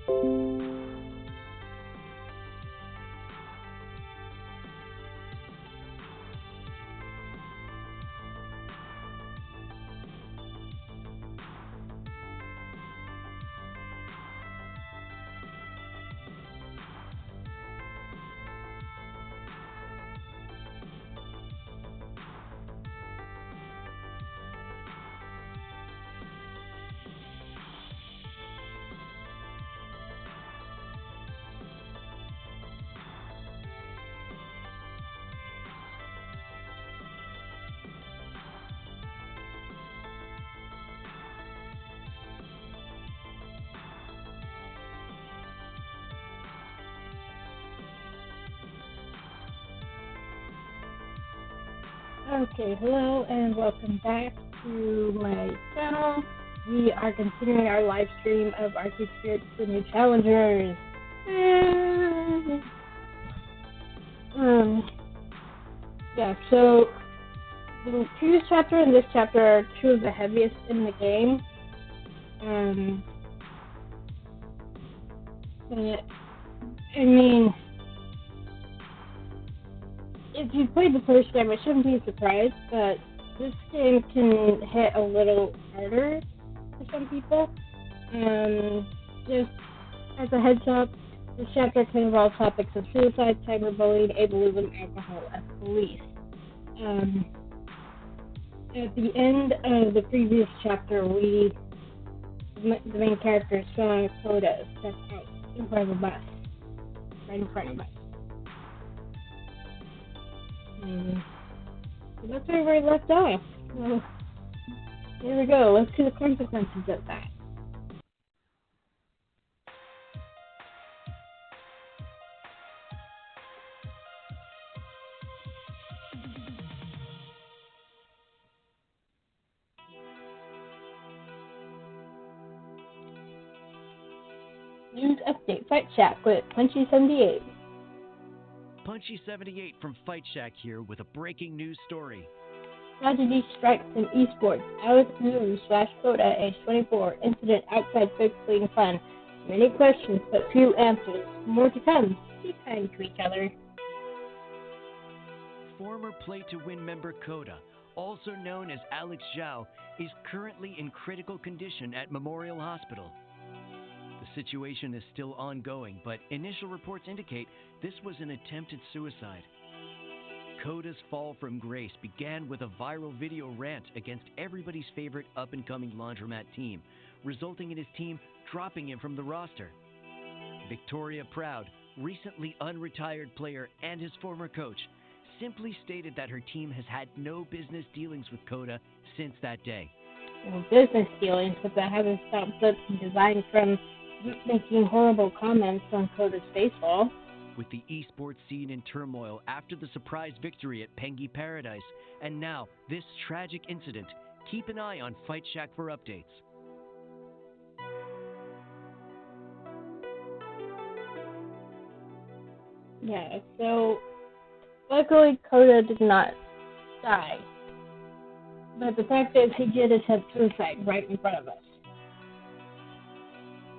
Okay, hello and welcome back to my channel. We are continuing our live stream of Arcade Spirits The New Challengers. So the previous chapter and this chapter are two of the heaviest in the game. If you played the first game, I shouldn't be surprised, but this game can hit a little harder for some people. Just as a heads up, this chapter can involve topics of suicide, cyberbullying, ableism, alcohol, and police. At the end of the previous chapter, the main character saw Coda step out in front of a bus, right in front of us. So that's where we left off. So here we go. Let's see the consequences of that. News update: Fight Shack with Punchy78. Punchy78 from Fight Shack here with a breaking news story. Tragedy strikes in esports. Alex Zulu / Coda, age 24. Incident outside Fixing Fun. Many questions, but few answers. More to come. Be kind to each other. Former Play to Win member Coda, also known as Alex Zhao, is currently in critical condition at Memorial Hospital. The situation is still ongoing, but initial reports indicate this was an attempted suicide. Coda's fall from grace began with a viral video rant against everybody's favorite up-and-coming laundromat team, resulting in his team dropping him from the roster. Victoria Proud, recently unretired player and his former coach, simply stated that her team has had no business dealings with Coda since that day. Well, business dealings, but that hasn't stopped the design from making horrible comments on Coda's baseball. With the esports scene in turmoil after the surprise victory at Pengy Paradise, and now this tragic incident, keep an eye on Fight Shack for updates. Yeah, so luckily Coda did not die. But the fact is he did attempt suicide right in front of us.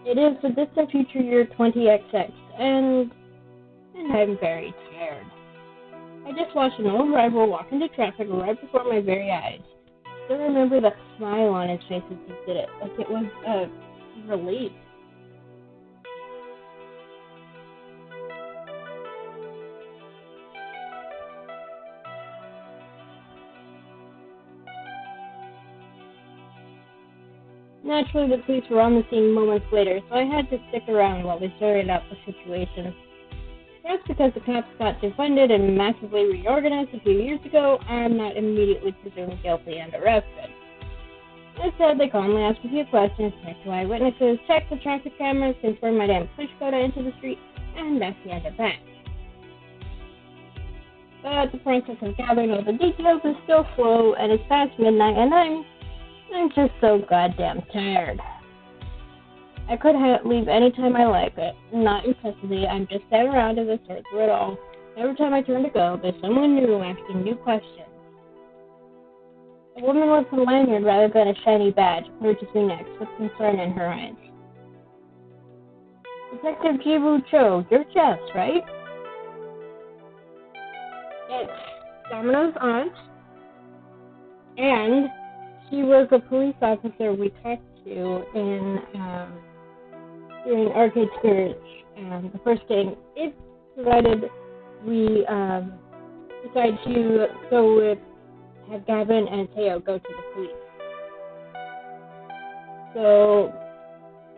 It is the distant future year 20XX, and I'm very tired. I just watched an old rival walk into traffic right before my very eyes. I still remember the smile on his face as he did it, like it was a relief. Naturally, the police were on the scene moments later, so I had to stick around while they sorted out the situation. Perhaps because the cops got defunded and massively reorganized a few years ago, I'm not immediately presumed guilty and arrested. Instead, they calmly asked a few questions, checked two eyewitnesses, checked the traffic cameras, confirmed I didn't push Coda into the street, and that's the end of that. But the process of gathering all the details is still slow, and it's past midnight, and I'm just so goddamn tired. I could leave any time I like, but not in custody. I'm just sitting around as I sort through it all. Every time I turn to go, there's someone new asking new questions. A woman with a lanyard rather than a shiny badge approaches me next with concern in her eyes. Detective Jibu Cho, you're Jess, right? It's Domino's aunt, and she was a police officer we talked to in during Arcade Scourge, the first game. If provided we decide to go with have Gavin and Teo go to the police. So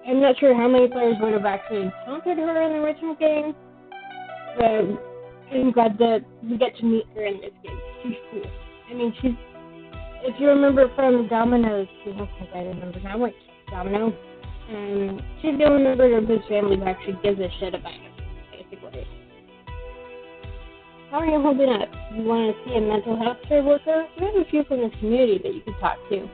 I'm not sure how many players would have actually encountered her in the original game, but I'm glad that we get to meet her in this game. She's cool. I mean, if you remember from Domino's, I think I remember now, like Domino, she's the only member of his family who actually gives a shit about him, basically. How are you holding up? You want to see a mental health care worker? We have a few from this community that you could talk to.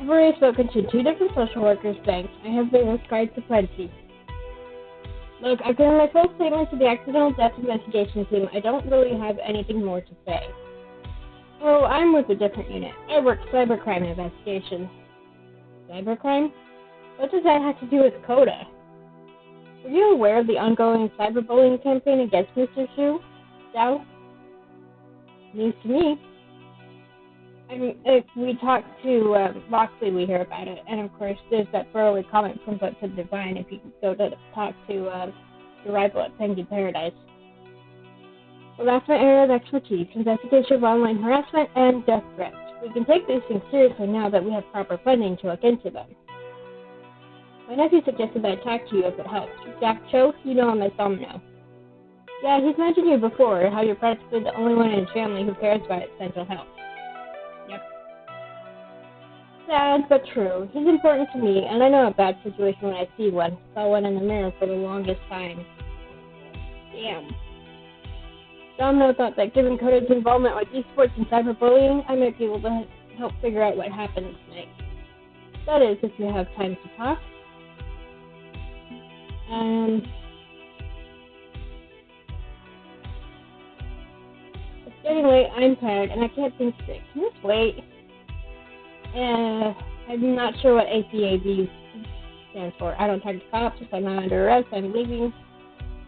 I've already spoken to 2 different social workers, thanks. I have been required to plenty. Look, I've given my full statement to the accidental death investigation team. I don't really have anything more to say. Oh, I'm with a different unit. I work cybercrime investigations. Cybercrime? What does that have to do with Coda? Are you aware of the ongoing cyberbullying campaign against Mr. Zhao? News to me. I mean, if we talk to Loxley, we hear about it. And of course, there's that throwaway comment from But to Divine if you go to talk to your rival at Penguin Paradise. Well, that's my area of expertise, investigation of online harassment and death threats. We can take these things seriously now that we have proper funding to look into them. My nephew suggested that I talk to you if it helps. Jack Cho, you know him as Domino. Yeah, he's mentioned you before, how you're practically the only one in his family who cares about its mental health. Yep. Sad, but true. He's important to me, and I know a bad situation when I see one. Saw one in the mirror for the longest time. Damn. Domino thought that given Coda's involvement with esports and cyberbullying, I might be able to help figure out what happened tonight. That is, if you have time to talk. It's getting late, I'm tired, and I can't think straight. Can this wait? I'm not sure what ACAB stands for. I don't talk to cops. If I'm not under arrest, I'm leaving.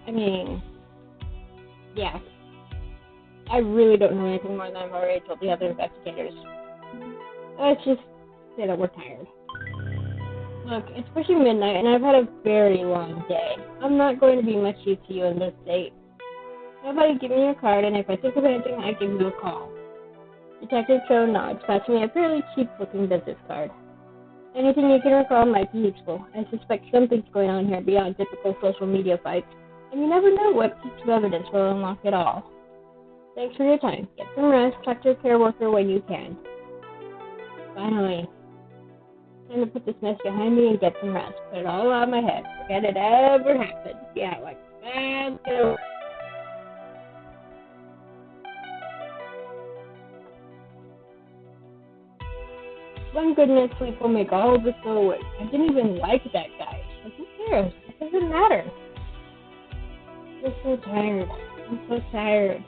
I mean, yeah. I really don't know anything more than I've already told the other investigators. Let's just say that we're tired. Look, it's pushing midnight, and I've had a very long day. I'm not going to be much use to you in this state. How about you give me your card, and if I think of anything, I give you a call. Detective Cho nods, passing me a fairly cheap-looking business card. Anything you can recall might be useful. I suspect something's going on here beyond typical social media fights, and you never know what piece of evidence will unlock it all. Thanks for your time. Get some rest. Talk to a care worker when you can. Finally. Time to put this mess behind me and get some rest. Put it all out of my head. Forget it ever happened. Yeah, like that's good. One good night's sleep will make all of this go away. I didn't even like that guy. But who cares? It doesn't matter. I'm so tired. I'm so tired.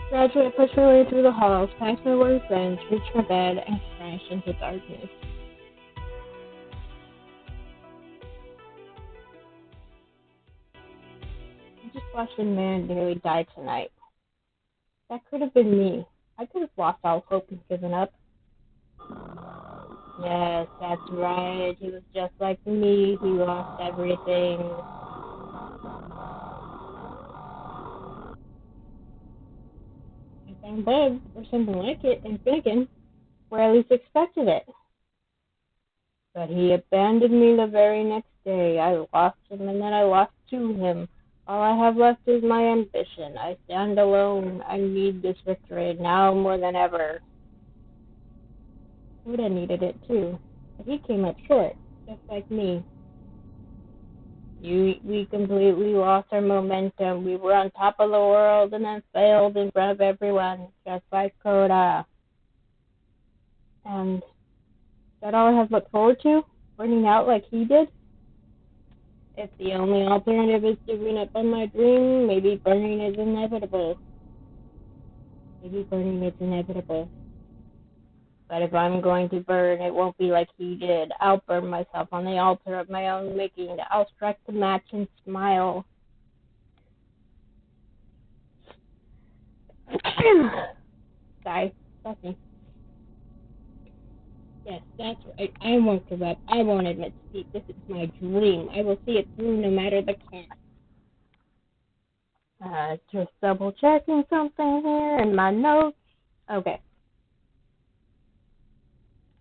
Gradually, I pushed my way through the halls, past my work bench, reached my bed, and crashed into darkness. I just watched a man nearly die tonight. That could have been me. I could have lost all hope and given up. Yes, that's right. He was just like me. He lost everything. I found bug, or something like it, in Finnegan, where I least expected it. But he abandoned me the very next day. I lost him, and then I lost to him. All I have left is my ambition. I stand alone. I need this victory now more than ever. Buddha needed it too, but he came up short, just like me. We completely lost our momentum. We were on top of the world and then failed in front of everyone, just like Coda. And is that all I have to look forward to? Burning out like he did? If the only alternative is giving up on my dream, maybe burning is inevitable. Maybe burning is inevitable. But if I'm going to burn, it won't be like he did. I'll burn myself on the altar of my own making. I'll strike the match and smile. Sorry, that's me. Yes, that's right. I won't give up. I won't admit defeat. This is my dream. I will see it through no matter the cost. Just double checking something here in my notes. Okay.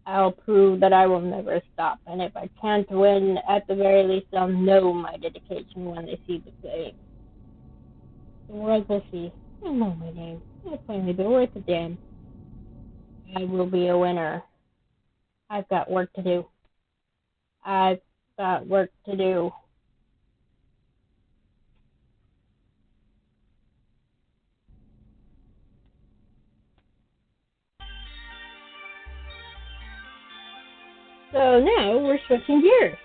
I'll prove that I will never stop, and if I can't win, at the very least, I'll know my dedication when they see the flame. The world will see. I know my name. I'll finally be worth a damn. I will be a winner. I've got work to do. I've got work to do. So now we're switching gears.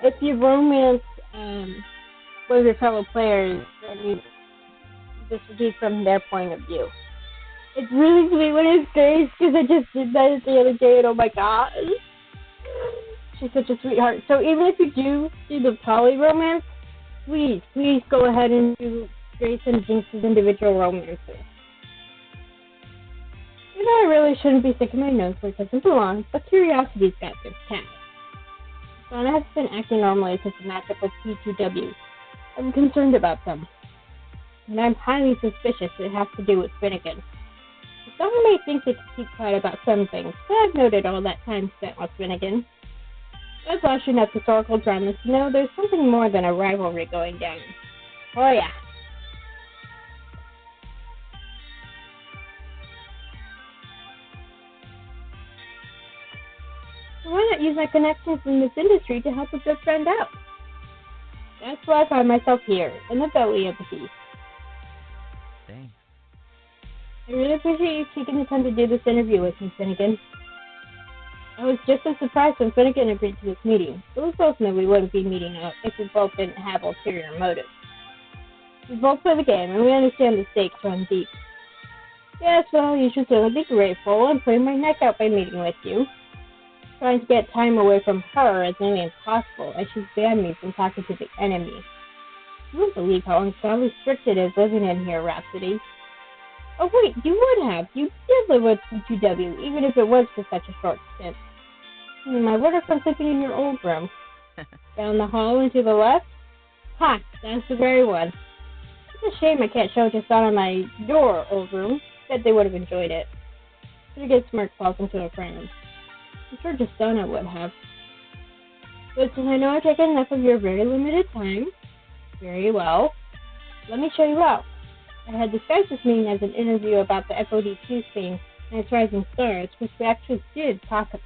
If you romance one of your fellow players, then this would be from their point of view. It's really sweet when it's Grace, because I just did that the other day, and oh my god. She's such a sweetheart. So even if you do the poly romance, please go ahead and do Grace and Jinx's individual romances. You know, I really shouldn't be sticking my nose where it doesn't belong, but curiosity's got this cat. Donna has been acting normally since the matchup with P2W. I'm concerned about them, and I'm highly suspicious it has to do with Finnegan. Some may think they can keep quiet about some things, but I've noted all that time spent with Finnegan. I've watched enough historical dramas to know there's something more than a rivalry going down. Oh yeah. So why not use my connections in this industry to help a good friend out? That's why I find myself here, in the belly of the beast. Thanks. I really appreciate you taking the time to do this interview with me, Finnegan. I was just as surprised when Finnegan agreed to this meeting, but we both knew we wouldn't be meeting up if we both didn't have ulterior motives. We both play the game, and we understand the stakes run deep. Yes, well, you should certainly be grateful. I'm putting my neck out by meeting with you. Trying to get time away from her is nearly impossible, as she's banned me from talking to the enemy. You won't believe how ungodly strict it is living in here, Rhapsody. Oh wait, you would have. You did live with P2W, even if it was for such a short stint. I would have been sleeping in your old room. Down the hall and to the left? Ha, that's the very one. It's a shame I can't show just out on your old room. Bet they would have enjoyed it. Pretty good smirk falls into a frown. I'm sure just Donna would have. But since I know I've taken enough of your very limited time, very well, let me show you out. I had disguised this meeting as an interview about the FOD2 scene and its rising stars, which we actually did talk about.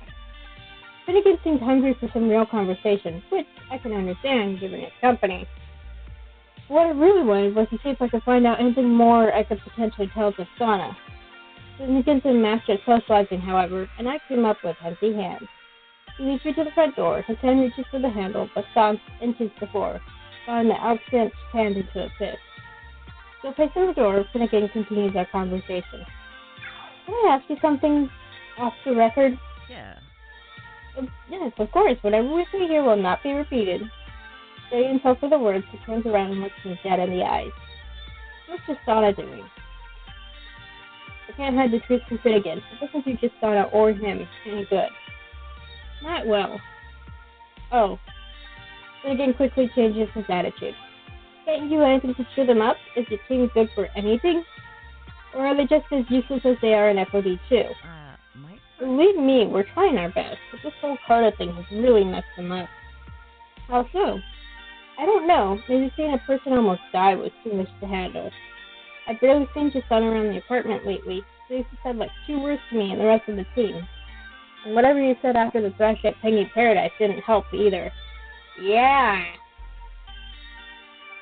Finnegan seemed hungry for some real conversation, which I can understand given his company. What I really wanted was to see if I could find out anything more I could potentially tell to Donna. Finnegan's a master at socializing, however, and I came up with empty hands. He leads me to the front door. His hand reaches for the handle, but stomps inches before, throwing the outstretched hand into a fist. Still facing the door, Finnegan continues our conversation. Can I ask you something off the record? Yeah. Yes, of course. Whatever we say here will not be repeated. Steady himself for the words, he turns around and looks me dead in the eyes. What's just Donna doing? I can't hide the truth from Finnegan. It doesn't do just Donna or him any good. Not well. Oh. Finnegan quickly changes his attitude. Can't you do anything to cheer them up? Is your team good for anything? Or are they just as useless as they are in FOD2? Believe me, we're trying our best, but this whole Carter thing has really messed them up. How so? I don't know. Maybe seeing a person almost die was too much to handle. I've barely seen your son around the apartment lately, so he said like 2 words to me and the rest of the team. And whatever you said after the thrash at Pengy Paradise didn't help either. Yeah!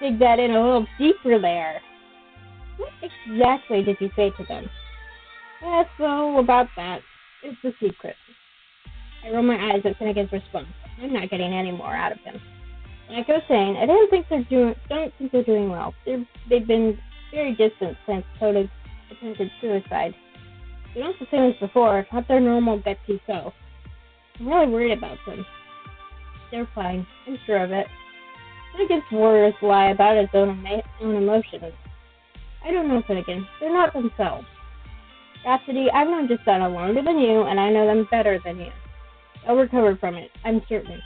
Dig that in a little deeper there. What exactly did you say to them? Yeah, so about that. It's a secret. I roll my eyes at Finnegan's response. I'm not getting any more out of him. Like I was saying, I don't think they're doing well. They've been very distant since Coda's attempted suicide. They're not the same as before, not their normal gutsy self. I'm really worried about them. They're fine, I'm sure of it. Finnegan's words lie about his own emotions. I don't know Finnegan. They're not themselves. Rhapsody, I've known Justana longer than you, and I know them better than you. I'll recover from it, I'm certain.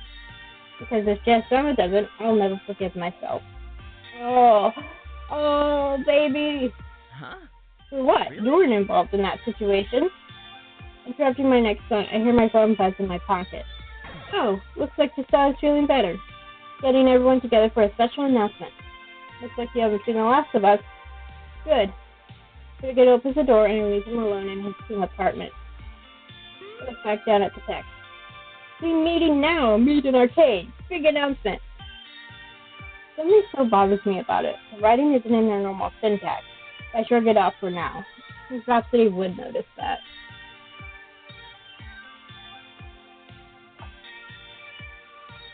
Because if Justana doesn't, I'll never forgive myself. Oh, baby. Huh? For what? Really? You weren't involved in that situation. Interrupting my next thought, I hear my phone buzz in my pocket. Oh, looks like Justana's feeling better. Getting everyone together for a special announcement. Looks like you haven't seen the last of us. Good. Finnegan opens the door and leaves him alone in his team apartment. I look back down at the text. Team meeting now. Meet in arcade. Big announcement. Something still bothers me about it. The writing isn't in their normal syntax. I shrug it off for now. Rhapsody would notice that.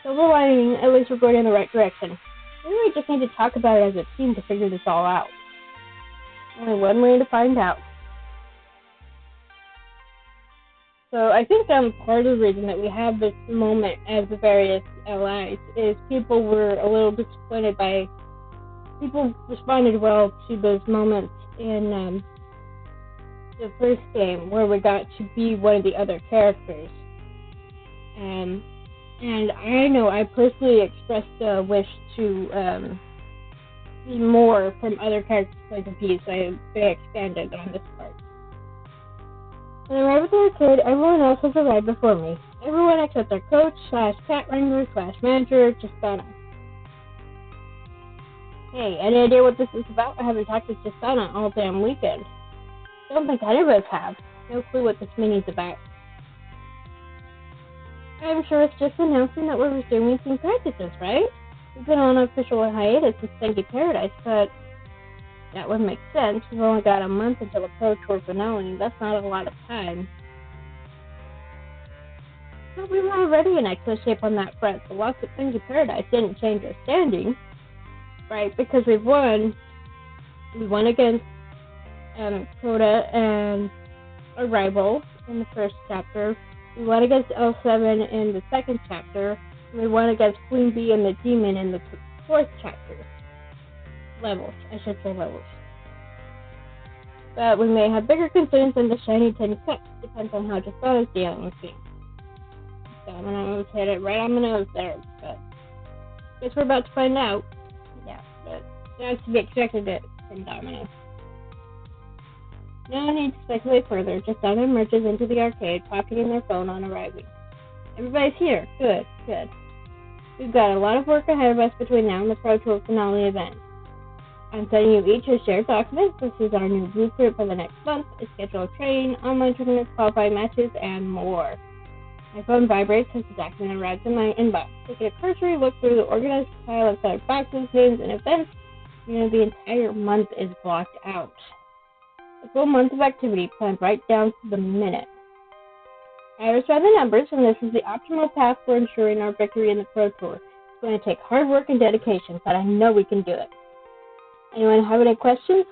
Silver lining, at least we're going in the right direction. Maybe we just need to talk about it as a team to figure this all out. Only one way to find out. So I think part of the reason that we have this moment as the various allies is people were a little disappointed by... People responded well to those moments in the first game where we got to be one of the other characters. And I know I personally expressed a wish to see more from other characters' point of view, so they expanded on this part. When I arrived at the arcade, everyone else has arrived before me. Everyone except our coach / cat wrangler / manager, Justana. Hey, any idea what this is about? I haven't talked to Justana all damn weekend. Don't think any of us have. No clue what this meeting's about. I'm sure it's just announcing that we're resuming team practices, right? We've been on official hiatus since Thank Paradise, but that would make sense. We've only got a month until the Pro Tour finale. That's not a lot of time. But we were already in excellent shape on that front. The loss at Thank Paradise didn't change our standing, right? Because we won against Coda and a rival in the first chapter. We won against L7 in the second chapter. And we won against Queen Bee and the Demon in the fourth chapter. Levels. But we may have bigger concerns than the shiny tin cups. Depends on how Justana's dealing with things. So I'm going to hit it right on the nose there. But I guess we're about to find out. Yeah, but that's to be expected from Domino. No need to speculate further. Justana emerges into the arcade, pocketing their phone on arriving. Everybody's here. Good. We've got a lot of work ahead of us between now and the Pro Tour finale event. I'm sending you each a shared document. This is our new blueprint for the next month, a schedule of training, online tournaments, qualifying matches, and more. My phone vibrates as the document arrives in my inbox. Taking a cursory look through the organized pile of colored boxes, games, and events, the entire month is blocked out. A full month of activity planned right down to the minute. I understand the numbers, and this is the optimal path for ensuring our victory in the Pro Tour. It's going to take hard work and dedication, but I know we can do it. Anyone have any questions?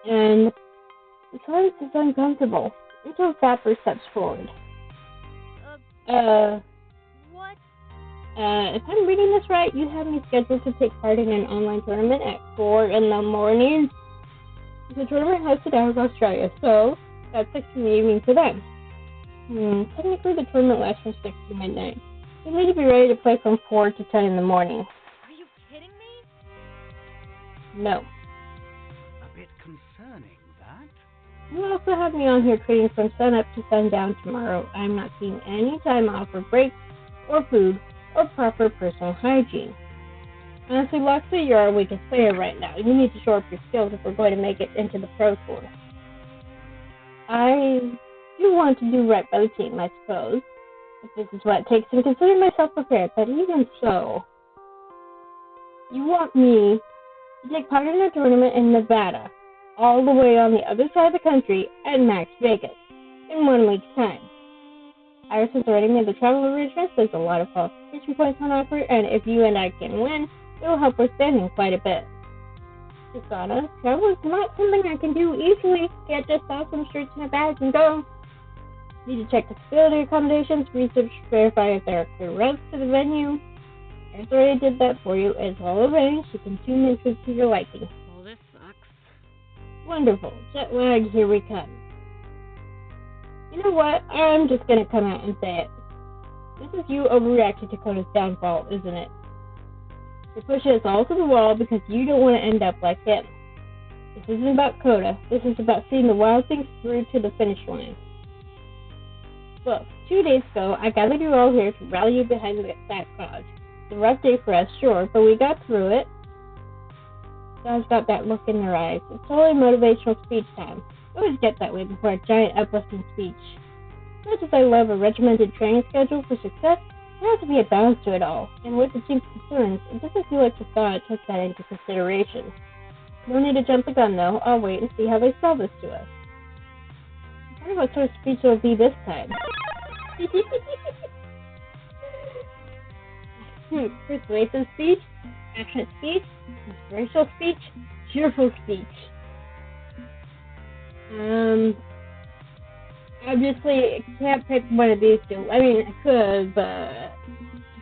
And the silence is uncomfortable until Zapper steps forward. What? If I'm reading this right, you have me scheduled to take part in an online tournament at 4 in the morning. The tournament hosted out of Australia, so that's 6 in the evening for them. Technically, the tournament lasts from 6 to midnight. You need to be ready to play from 4 to 10 in the morning. Are you kidding me? No. A bit concerning, that. You also have me on here trading from sunup to sundown tomorrow. I'm not seeing any time off for breaks, or food, or proper personal hygiene. Honestly, Loxley, you're our weakest player right now. You need to show up your skills if we're going to make it into the Pro Tour. I do want to do right by the team, I suppose. If this is what it takes to consider myself prepared, but even so, you want me to take part in a tournament in Nevada, all the way on the other side of the country at Max Vegas, in 1 week's time. Irison's already made the travel arrangements. There's a lot of qualification points on offer, and if you and I can win, it will help our standing quite a bit. Kasana. Travel is not something I can do easily. Can't just toss some shirts in a bag and go. Need to check the facility accommodations, research, verify if there are clear routes to the venue. After I did that for you, it's all arranged. You can tune into to your liking. Well, this sucks. Wonderful. Jet lag, here we come. You know what? I'm just gonna come out and say it. This is you overreacting to Koda's downfall, isn't it? You're pushing us all to the wall because you don't want to end up like him. This isn't about Koda. This is about seeing the wild things through to the finish line. Look, 2 days ago, I gathered you all here to rally you behind that cause. It's a rough day for us, sure, but we got through it. God's got that look in their eyes. It's totally motivational speech time. I always get that way before a giant uplifting speech. As much as I love a regimented training schedule for success, there has to be a balance to it all, and with the team's concerns, it doesn't feel like Kasana took that into consideration. No need to jump the gun, though. I'll wait and see how they sell this to us. I wonder what sort of speech it'll be this time. Persuasive speech, passionate speech, inspirational speech, cheerful speech. Obviously, I can't pick one of these two. I mean, I could, but I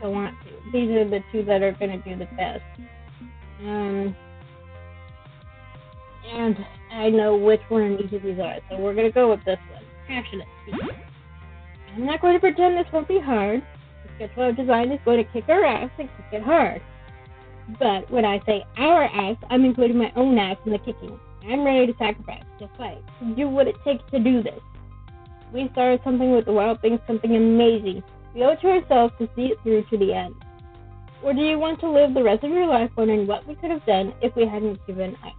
don't want to. These are the two that are going to do the best. And I know which one each of these are, so we're going to go with this one. Passionate speech. I'm not going to pretend this won't be hard. The schedule I've designed is going to kick our ass and kick it hard. But when I say our ass, I'm including my own ass in the kicking. I'm ready to sacrifice, to fight, to do what it takes to do this. We started something with the wild things, something amazing. We owe it to ourselves to see it through to the end. Or do you want to live the rest of your life wondering what we could have done if we hadn't given up?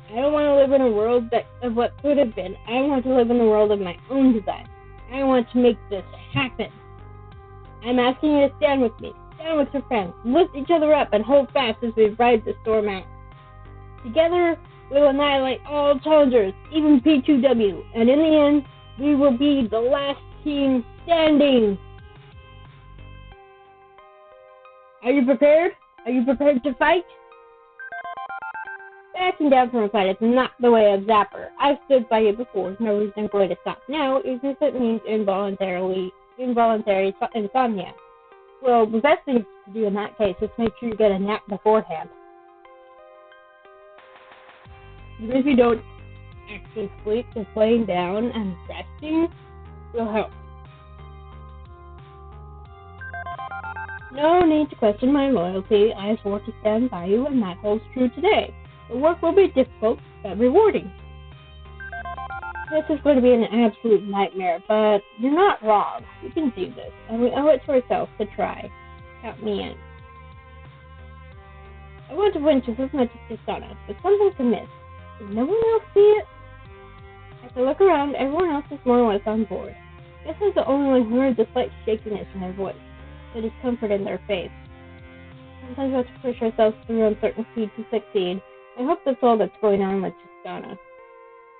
I don't want to live in a world of what could have been. I want to live in the world of my own design. I want to make this happen. I'm asking you to stand with me. Stand with your friends. Lift each other up and hold fast as we ride the storm out. Together, we will annihilate all challengers, even P2W, and in the end, we will be the last team standing. Are you prepared? Are you prepared to fight? Backing down from a fight is not the way of Zapper. I've stood by you before. No reason I'm going to stop now, even if it means involuntary insomnia. Well, the best thing to do in that case is make sure you get a nap beforehand. Even if you don't actually sleep, just laying down and resting will help. No need to question my loyalty. I swore to stand by you, and that holds true today. The work will be difficult, but rewarding. This is going to be an absolute nightmare, but you're not wrong. We can do this, and we owe it to ourselves to try. Count me in. I want to win just as much as Kasana, but something's amiss. Does no one else see it? As I look around, everyone else is more or less on board. Guess I'm the only one who heard the slight shakiness in their voice, the discomfort in their face. Sometimes we have to push ourselves through uncertainty to succeed. I hope that's all that's going on with Tristana.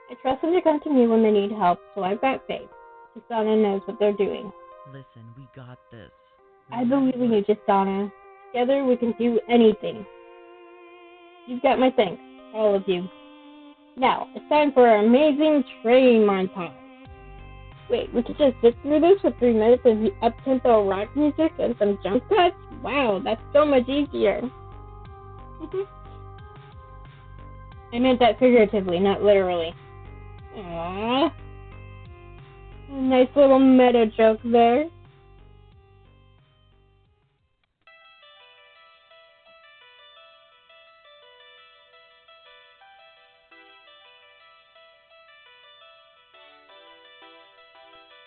I trust them to come to me when they need help, so I've got faith. Tristana knows what they're doing. Listen, we got this. I believe in you, Tristana. Together we can do anything. You've got my thanks, all of you. Now, it's time for our amazing training montage. Wait, we could just sit through this with 3 minutes of up-tempo rock music and some jump cuts? Wow, that's so much easier. I meant that figuratively, not literally. Aww. Nice little meta joke there.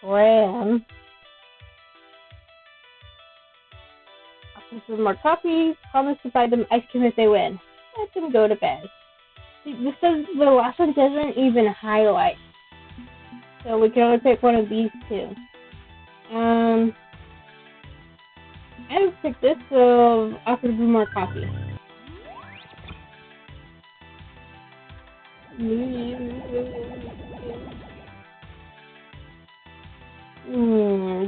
Ram. Offers them more coffee. Promise to buy them ice cream if they win. Let them go to bed. This says the last one doesn't even highlight. So we can only pick one of these two. I would pick this, so offer to be more coffee.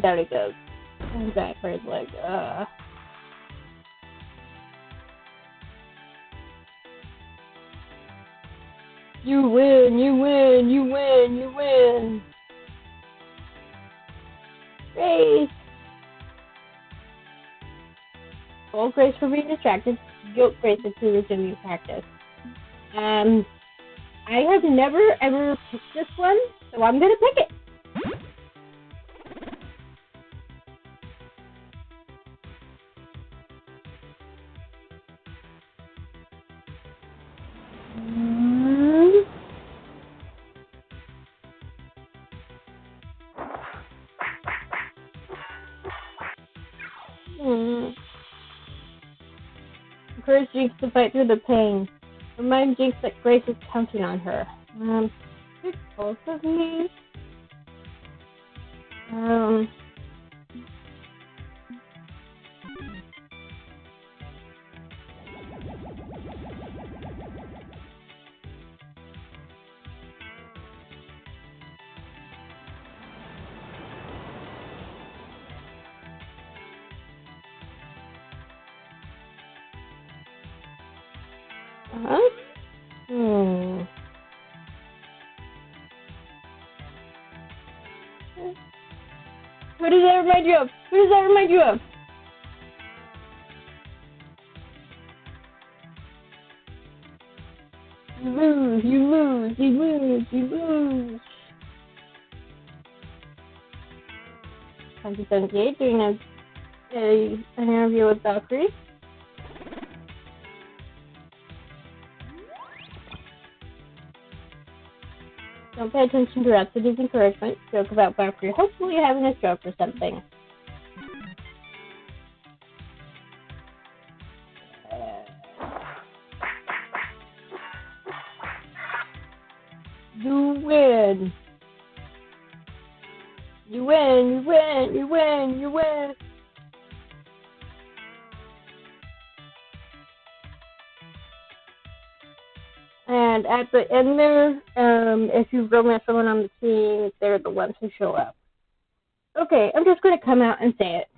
There it goes. And back for his leg. You win, you win, you win, you win. Grace. Scold Grace for being distracted. Guilt Grace into resuming practice. I have never ever picked this one, so I'm gonna pick it. Encourage Jinx to fight through the pain. Remind Jinx that Grace is counting on her. Pick both of these. Who does that remind you of? Who does that remind you of? You lose, you lose, you lose, you lose. 2078, doing an interview with Valkyrie. Don't pay attention to Rhapsody's encouragement. Joke about Valkyrie hopefully having a stroke or something. You win. You win, you win, you win, you win. And at the end there, if you romance someone on the team, they're the ones who show up. Okay, I'm just going to come out and say it.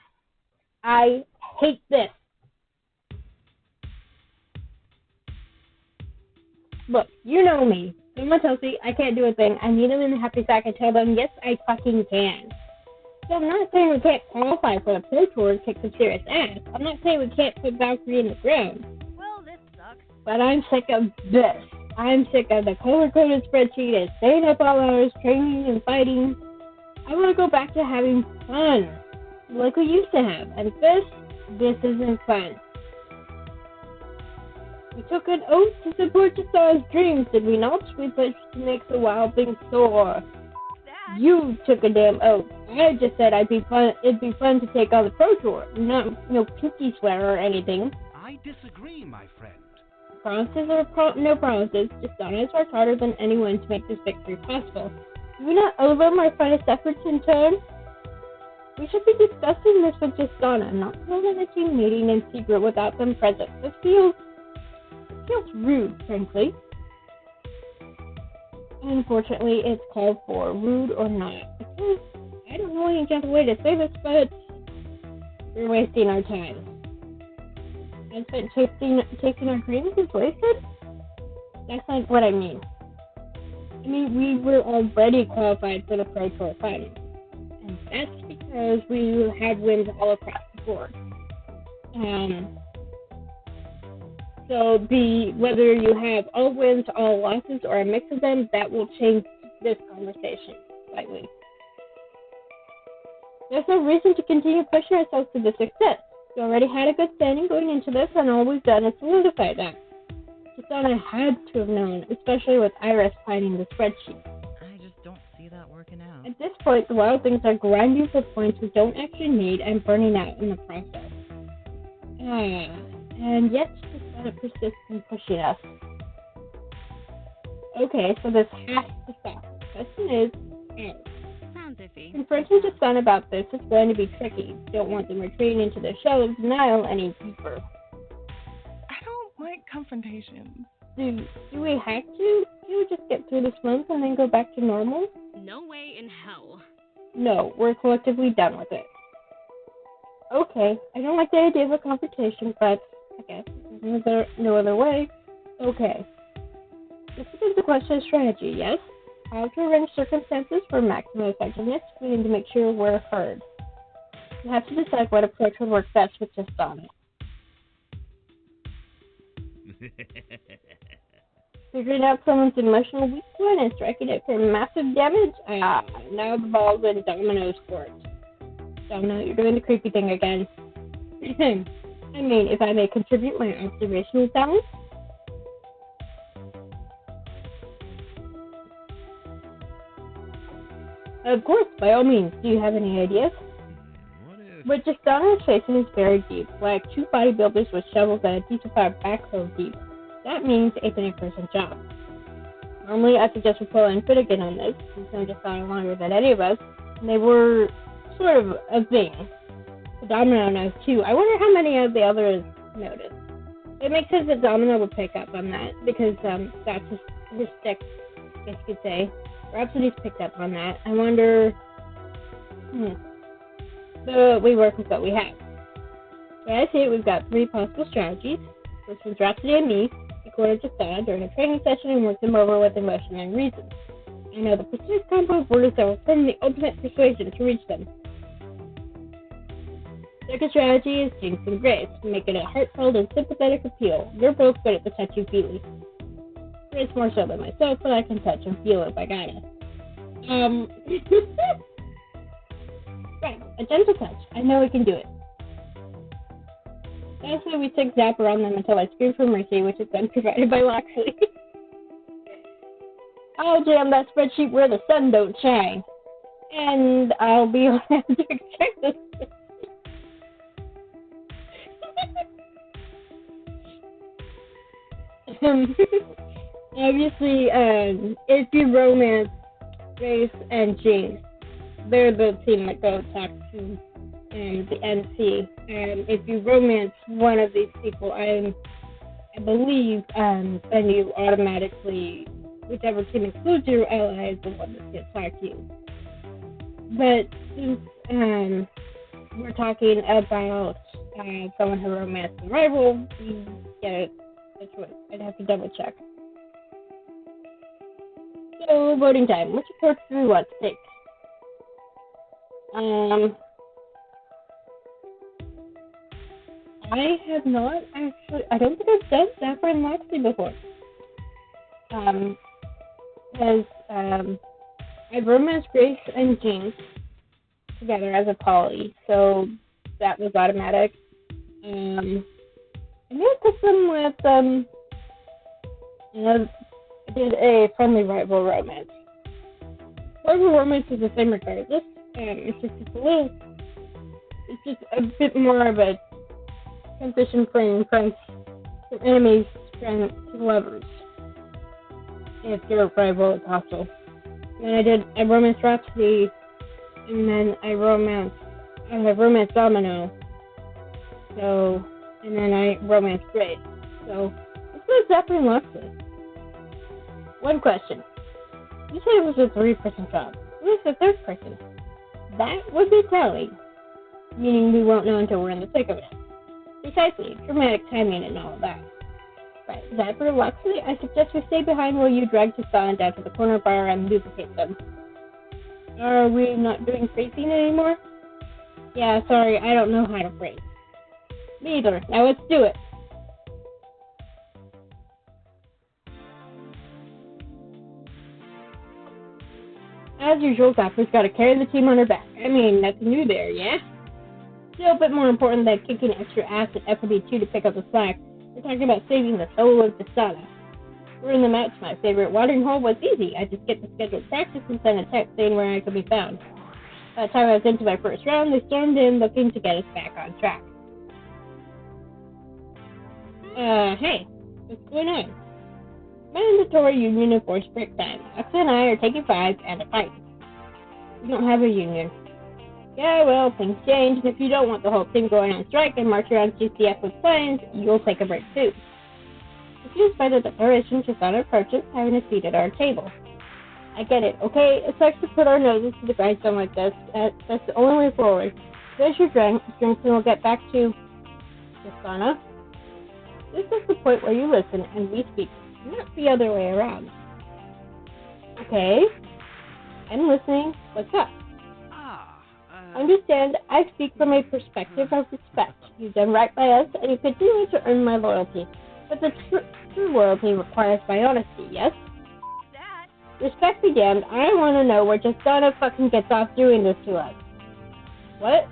I hate this. Look, you know me. Someone tells me I can't do a thing. I need them in the happy sack. I tell them, yes, I fucking can. So I'm not saying we can't qualify for the Pro Tour and kick some serious ass. I'm not saying we can't put Valkyrie in the ground. Well, this sucks. But I'm sick of this. I'm sick of the color-coded spreadsheet and staying up all hours, training and fighting. I want to go back to having fun, like we used to have. And this isn't fun. We took an oath to support Jason's dreams, did we not? We pledged to make the wild things soar. You took a damn oath. I just said it'd be fun to take on the Pro Tour. No pinky swear or anything. I disagree, my friend. Promises or no promises, Justana has worked harder than anyone to make this victory possible. Do we not owe them our finest efforts in turn? We should be discussing this with Justana, not holding a team meeting in secret without them present. This feels rude, frankly. Unfortunately, it's called for, rude or not. Because I don't know any other way to say this, but we're wasting our time. I spent chasing our dreams is wasted? That's not what I mean. I mean, we were already qualified for the Pro Tour Finals. And that's because we had wins all across the board. So whether you have all wins, all losses, or a mix of them, that will change this conversation slightly. There's no reason to continue pushing ourselves to this success. We already had a good standing going into this, and all we've done is solidify that. Justana had to have known, especially with Iris finding the spreadsheet. I just don't see that working out. At this point, the wild things are grinding for points we don't actually need and burning out in the process. And yet, Justana persists in pushing us. Okay, so this has to stop. The question is, how? Sounds iffy. Confronting Justana about this is going to be tricky. Don't want them retreating into their shell of denial any deeper. I don't like confrontation. Do we have to? Can we just get through this month and then go back to normal? No way in hell. No, we're collectively done with it. Okay, I don't like the idea of a confrontation, but I guess there's no other way. Okay. This becomes a question of strategy, yes? How to arrange circumstances for maximum effectiveness, we need to make sure we're heard. You have to decide what approach would work best with just on it. Figuring out someone's emotional weak point and striking it for massive damage? Now the ball's in Domino's court. Domino, you're doing the creepy thing again. I mean, if I may contribute my observational talent. Of course, by all means. Do you have any ideas? What Justana is facing is very deep, like 2 bodybuilders with shovels and a D5 backhoe deep. That means it's an 8-person job. Normally, I suggest we pull in Finnegan on this. He's known Justana longer than any of us, and they were sort of a thing. Domino knows too. I wonder how many of the others noticed. It makes sense that Domino would pick up on that, because that's his stick, I guess you could say. Rhapsody's picked up on that. I wonder... So we work with what we have. So I see it, we've got 3 possible strategies. First one's Rhapsody and me. We quoted Justana during a training session and worked them over with emotion and reason. I know the precise combo of words that will form the ultimate persuasion to reach them. Second strategy is Jinx and Grace. Make it a heartfelt and sympathetic appeal. You're both good at the touchy-feely. Grace more so than myself, but I can touch and feel if I gotta. Right, a gentle touch. I know we can do it. Lastly, we stick zap around them until I scream for mercy, which is then provided by Loxley. I'll jam that spreadsheet where the sun don't shine. And I'll be on hand to extract this. Obviously, if you romance Grace and Jinx, they're the team that go talk to the NC. And if you romance one of these people, I believe then you automatically, whichever team includes your ally, is the one that gets talked to you. But since we're talking about someone who romanced a rival, you get it. That's what I'd have to double check. So, voting time. Which approach do we want to take? I have not actually. I don't think I've done Zephyr and Loxley before. Because I've romanced Grace and Jinx together as a poly, so that was automatic. I'm gonna put them with I did a friendly rival romance. Rival romance is the same regardless. It's just a bit more of a transition from friends, from enemies to lovers. If your rival is hostile. Then I romanced Rhapsody, and then I romanced Domino. So, and then I romanced Grace. So, let's go Zephyr and Loxley. One question. You said it was a 3-person job. Who's the 3rd person? That would be telling. Meaning we won't know until we're in the thick of it. Precisely. Dramatic timing and all of that. Right. Zephyr and Loxley, I suggest we stay behind while you drag Justana down to the corner bar and lubricate them. Are we not doing phrasing anymore? Yeah, sorry, I don't know how to phrase. Me either. Now let's do it. As usual, Zephyr has got to carry the team on her back. I mean, nothing new there, yeah? Still a bit more important than kicking extra ass at FOD2 to pick up the slack. We're talking about saving the soul of Justana. We're in the match. My favorite watering hole was easy. I just get the scheduled practice and send a text saying where I could be found. By the time I was into my first round, they stormed in looking to get us back on track. Hey, what's going on? Mandatory union and force break time. Alexa and I are taking 5 and a fight. We don't have a union. Yeah, well, things change, and if you don't want the whole team going on strike and march around CCF with planes, you'll take a break too. Confused by the declaration, Justana approaches, having a seat at our table. I get it, okay? It sucks to put our noses to the grindstone like this. That's the only way forward. Finish your drinks and we'll get back to... Justana? This is the point where you listen and we speak not the other way around. Okay, I'm listening. What's up? Understand, I speak from a perspective of respect. You've done right by us, and you continue to earn my loyalty. But the true loyalty requires my honesty, yes? Respect be damned, I want to know where Justana fucking gets off doing this to us. What?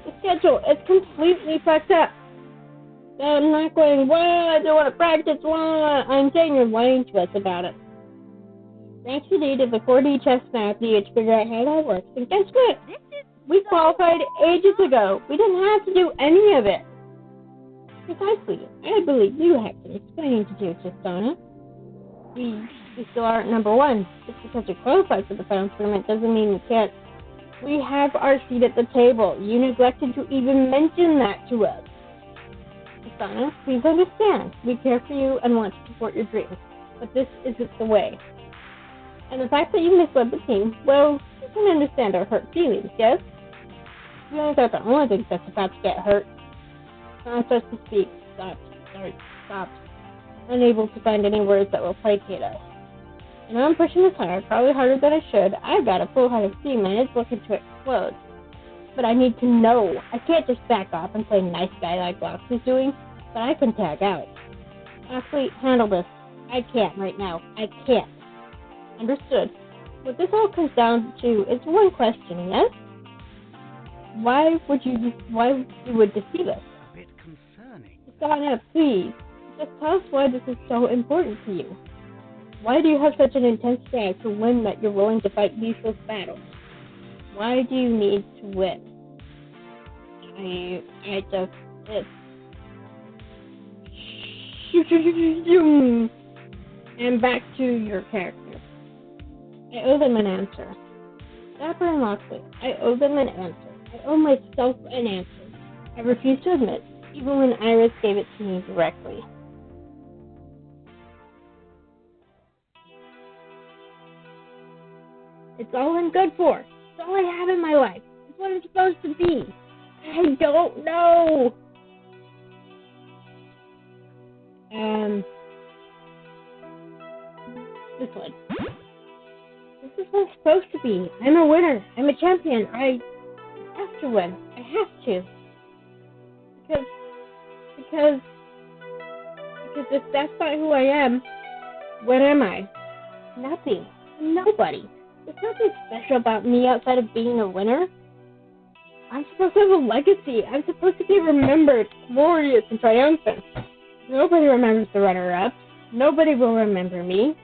The schedule, it's completely fucked up. I'm not going, well, I don't want to practice, well, I'm saying you're lying to us about it. Thanks indeed to the 4D chess math needed to figure out how that works. And guess what? We qualified ages ago. We didn't have to do any of it. Precisely. I believe you have some explaining to do, Justana. We still aren't number one. Just because we qualified for the final tournament doesn't mean we can't. We have our seat at the table. You neglected to even mention that to us. Justana, please understand. We care for you and want to support your dreams. But this isn't the way. And the fact that you misled the team, well, you can understand our hurt feelings, yes? Feelings aren't the only thing that's about to get hurt. Sana starts to speak, stops, unable to find any words that will placate us. And I'm pushing this hard, probably harder than I should. I've got a full head of steam and it's looking to explode. But I need to know. I can't just back off and play nice guy like Lox is doing, but I can tag out. Athlete, handle this. I can't right now. I can't. Understood. What this all comes down to is one question, yes? Why you would deceive us? A bit concerning. Donna, please, just tell us why this is so important to you. Why do you have such an intense drive to win that you're willing to fight useless battles? Why do you need to win? And back to your character. I owe them an answer. Dapper and Loxley, I owe them an answer. I owe myself an answer. I refuse to admit, even when Iris gave it to me directly. It's all I'm good for. It's all I have in my life. It's what I'm supposed to be. I don't know. This one. This is what I'm supposed to be. I'm a winner. I'm a champion. I have to win. I have to. Because if that's not who I am, what am I? Nothing. Nobody. There's nothing special about me outside of being a winner. I'm supposed to have a legacy. I'm supposed to be remembered, glorious and triumphant. Nobody remembers the runner-up. Nobody will remember me.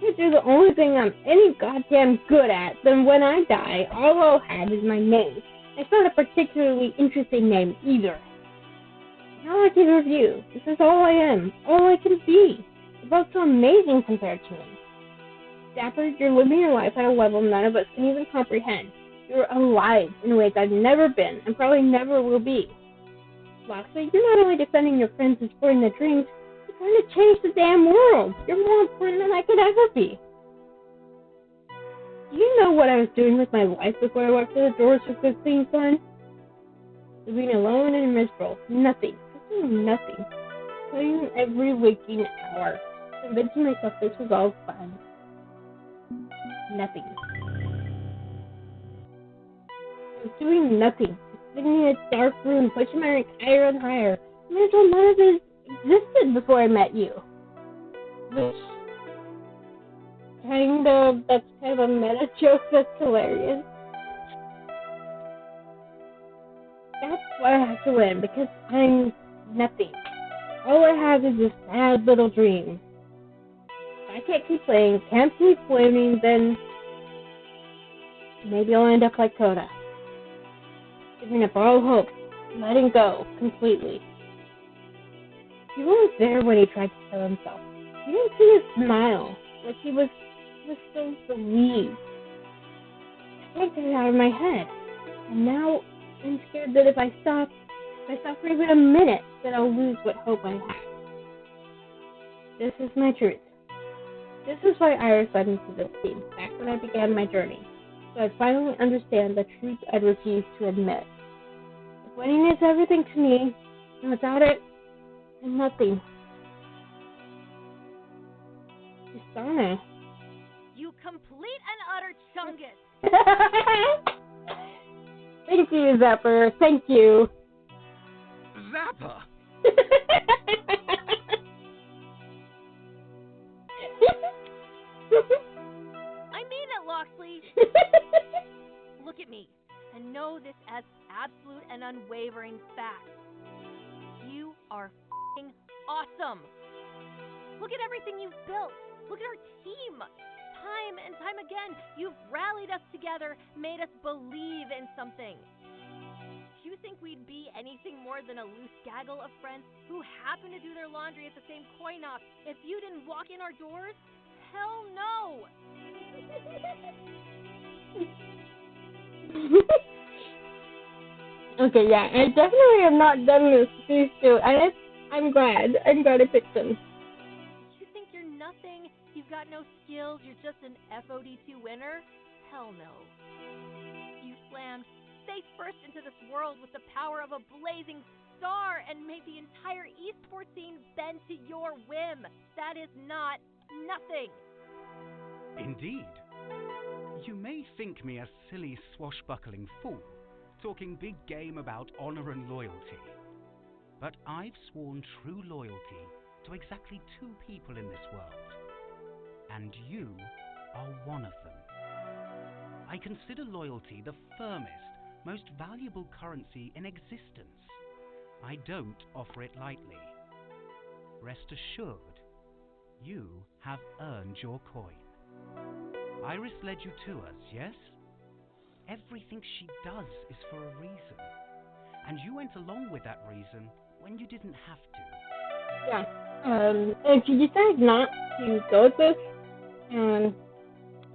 If I do the only thing I'm any goddamn good at, then when I die, all I'll have is my name. It's not a particularly interesting name either. Now I can review. This is all I am, all I can be. You're both so amazing compared to me. Dapper, you're living your life at a level none of us can even comprehend. You're alive in ways I've never been and probably never will be. Loxley, you're not only defending your friends and supporting their dreams, you're trying to change the damn world. You're more important than I could ever be. Do you know what I was doing with my life before I walked through the doors with this thing on? Living alone and miserable. Nothing. Doing nothing. Playing every waking hour. Convincing myself this was all fun. Nothing. I was doing nothing. Sitting in a dark room, pushing my rank higher and higher. And as though none of this existed before I met you. Which that's kind of a meta joke that's hilarious. That's why I have to win, because I'm nothing. All I have is this sad little dream. If I can't keep playing, can't keep winning, then maybe I'll end up like Coda. Giving up all hope, letting go completely. He wasn't there when he tried to kill himself. You didn't see his smile, like he was so relieved. I can't get it out of my head. And now I'm scared that if I stop for even a minute, that I'll lose what hope I have. This is my truth. This is why Iris led me to this team, back when I began my journey. So I finally understand the truth I'd refused to admit. If winning is everything to me, and without it, I'm nothing. Sauna. You complete and utter chungus. Thank you, Zapper. Thank you. Zapper! I mean it, Loxley. Look at me and know this as absolute and unwavering fact. You are f***ing awesome. Look at everything you've built. Look at our team. Time and time again, you've rallied us together, made us believe in something. You think we'd be anything more than a loose gaggle of friends who happen to do their laundry at the same coin op if you didn't walk in our doors? Hell no! Okay, yeah, I definitely am not done with these two. I'm glad I picked them. You think you're nothing? You've got no skills, you're just an FOD2 winner? Hell no. You slammed face first into this world with the power of a blazing star and made the entire esports scene bend to your whim. That is not nothing. Indeed. You may think me a silly swashbuckling fool, talking big game about honor and loyalty. But I've sworn true loyalty to exactly 2 people in this world. And you are one of them. I consider loyalty the firmest, most valuable currency in existence. I don't offer it lightly. Rest assured, you have earned your coin. Iris led you to us, yes? Everything she does is for a reason. And you went along with that reason when you didn't have to. Yeah. If you decide not to go with this,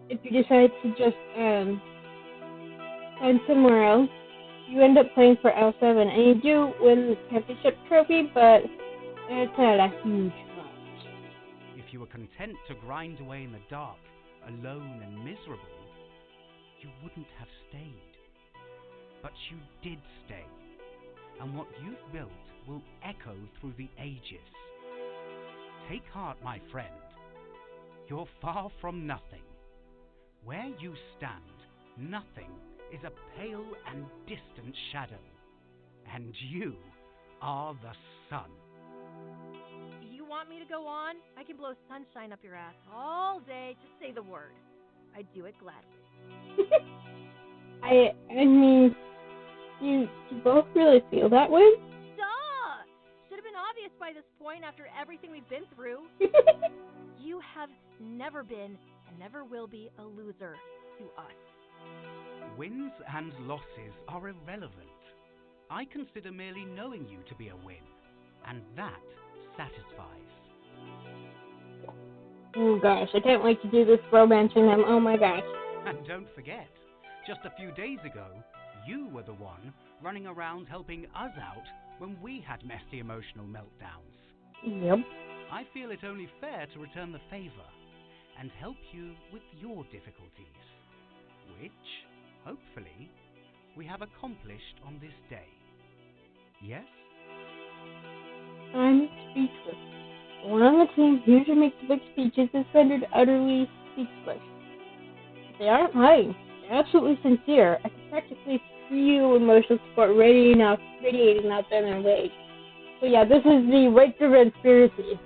if you decide to just find somewhere else, you end up playing for L7, and you do win the championship trophy, but it's at a huge cost. If you were content to grind away in the dark, alone and miserable, you wouldn't have stayed. But you did stay, and what you've built will echo through the ages. Take heart, my friend. You're far from nothing. Where you stand, nothing is a pale and distant shadow. And you are the sun. You want me to go on? I can blow sunshine up your ass all day. Just say the word. I'd do it gladly. I mean, you both really feel that way? Duh! Should have been obvious by this point after everything we've been through. You have never been and never will be a loser to us. Wins and losses are irrelevant. I consider merely knowing you to be a win, and that satisfies. Oh gosh, I can't wait to do this romancing them. Oh my gosh. And don't forget, just a few days ago, you were the one running around helping us out when we had messy emotional meltdowns. Yep. I feel it only fair to return the favor and help you with your difficulties, which, hopefully, we have accomplished on this day. Yes? I'm speechless. The one on the team who usually makes the big speeches is rendered utterly speechless. They aren't lying. They're absolutely sincere. I can practically feel emotional support radiating out there in their way. So yeah, this is the Right to Conspiracy.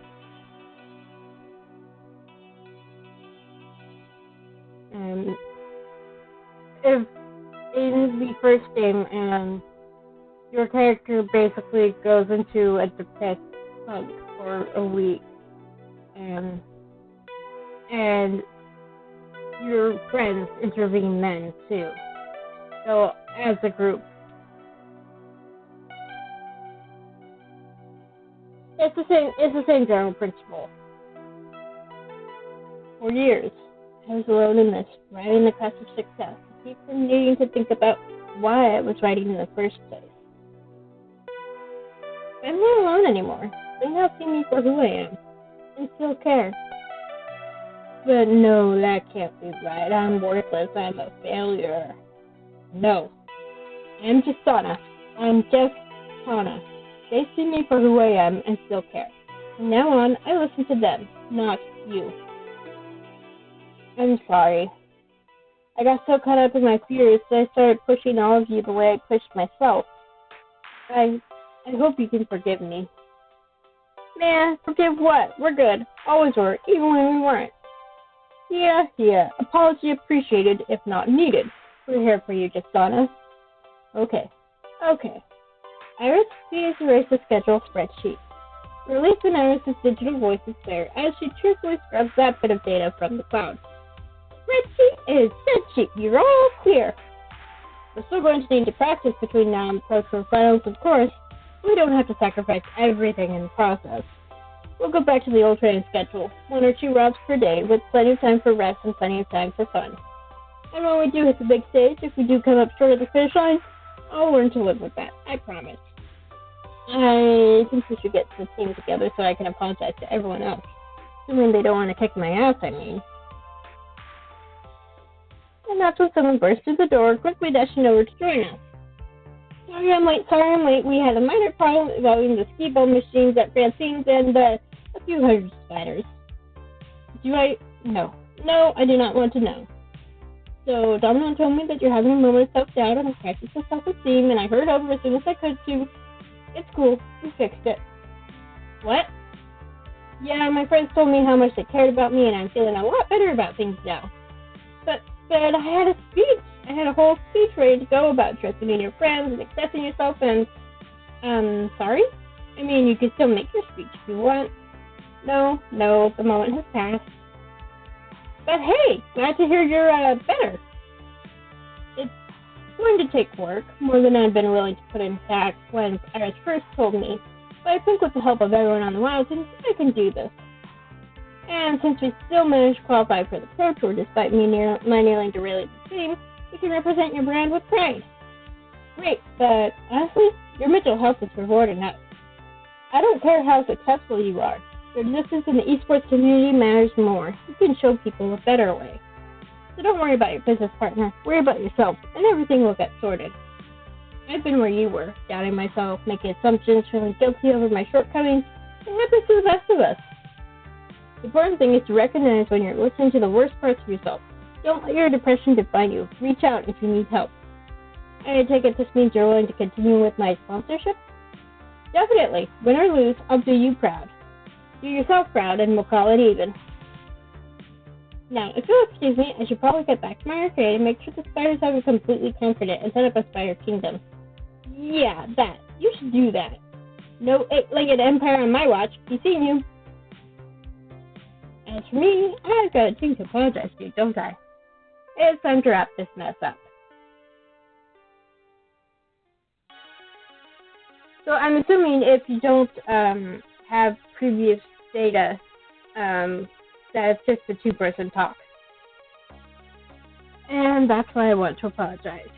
If in the first game, your character basically goes into a depressed funk for a week, and your friends intervene then too. So as a group, it's the same general principle. For years, I was alone in this, riding the crest of success, to keep from needing to think about why I was writing in the first place. I'm not alone anymore. They now see me for who I am, and still care. But no, that can't be right. I'm worthless. I'm a failure. No. I'm just Sauna. I'm just Sauna. They see me for who I am and still care. From now on, I listen to them, not you. I'm sorry. I got so caught up in my fears that I started pushing all of you the way I pushed myself. I hope you can forgive me. Nah, forgive what? We're good. Always were, even when we weren't. Yeah. Apology appreciated, if not needed. We're here for you, Justana. Okay. Iris, please erase the schedule spreadsheet. Release in Iris' digital voice is there as she truthfully scrubs that bit of data from the cloud. Spreadsheet is spreadsheet. You're all clear. We're still going to need to practice between now and the pro tour finals, of course. We don't have to sacrifice everything in the process. We'll go back to the old training schedule, 1 or 2 routes per day, with plenty of time for rest and plenty of time for fun. And when we do hit the big stage, if we do come up short of the finish line, I'll learn to live with that, I promise. I think we should get the team together so I can apologize to everyone else. Assuming they don't want to kick my ass, I mean. And that's when someone burst through the door, quickly dashing over to join us. Sorry I'm late. We had a minor problem involving the ski-bow machines at Francine's and a few hundred spiders. Do I? No, I do not want to know. So, Domino told me that you're having a moment of self-doubt and a crisis of self-esteem, and I hurried over as soon as I could to. It's cool. We fixed it. What? Yeah, my friends told me how much they cared about me, and I'm feeling a lot better about things now. But I had a speech. I had a whole speech ready to go about trusting in your friends and accepting yourself and, sorry? I mean, you can still make your speech if you want. No, the moment has passed. But hey, glad to hear you're, better. It's going to take work, more than I've been willing to put in fact when Iris first told me. But I think with the help of everyone on the Wild Team, I can do this. And since we still managed to qualify for the Pro Tour despite my nearly derailing the team, we can represent your brand with pride. Great, but honestly, your mental health is reward enough. I don't care how successful you are. Your existence in the esports community matters more. You can show people a better way. So don't worry about your business partner. Worry about yourself, and everything will get sorted. I've been where you were, doubting myself, making assumptions, feeling guilty over my shortcomings. It happens to the best of us. The important thing is to recognize when you're listening to the worst parts of yourself. Don't let your depression define you. Reach out if you need help. I take it this means you're willing to continue with my sponsorship? Definitely. Win or lose, I'll do you proud. Do yourself proud, and we'll call it even. Now, if you'll excuse me, I should probably get back to my arcade and make sure the spiders have it completely comforted and set up a spider kingdom. Yeah, that. You should do that. No 8-legged empire on my watch. Be seeing you. As for me, I've got a thing to apologize to, don't I? It's time to wrap this mess up. So I'm assuming if you don't have previous data, that it's just a two-person talk. And that's why I want to apologize.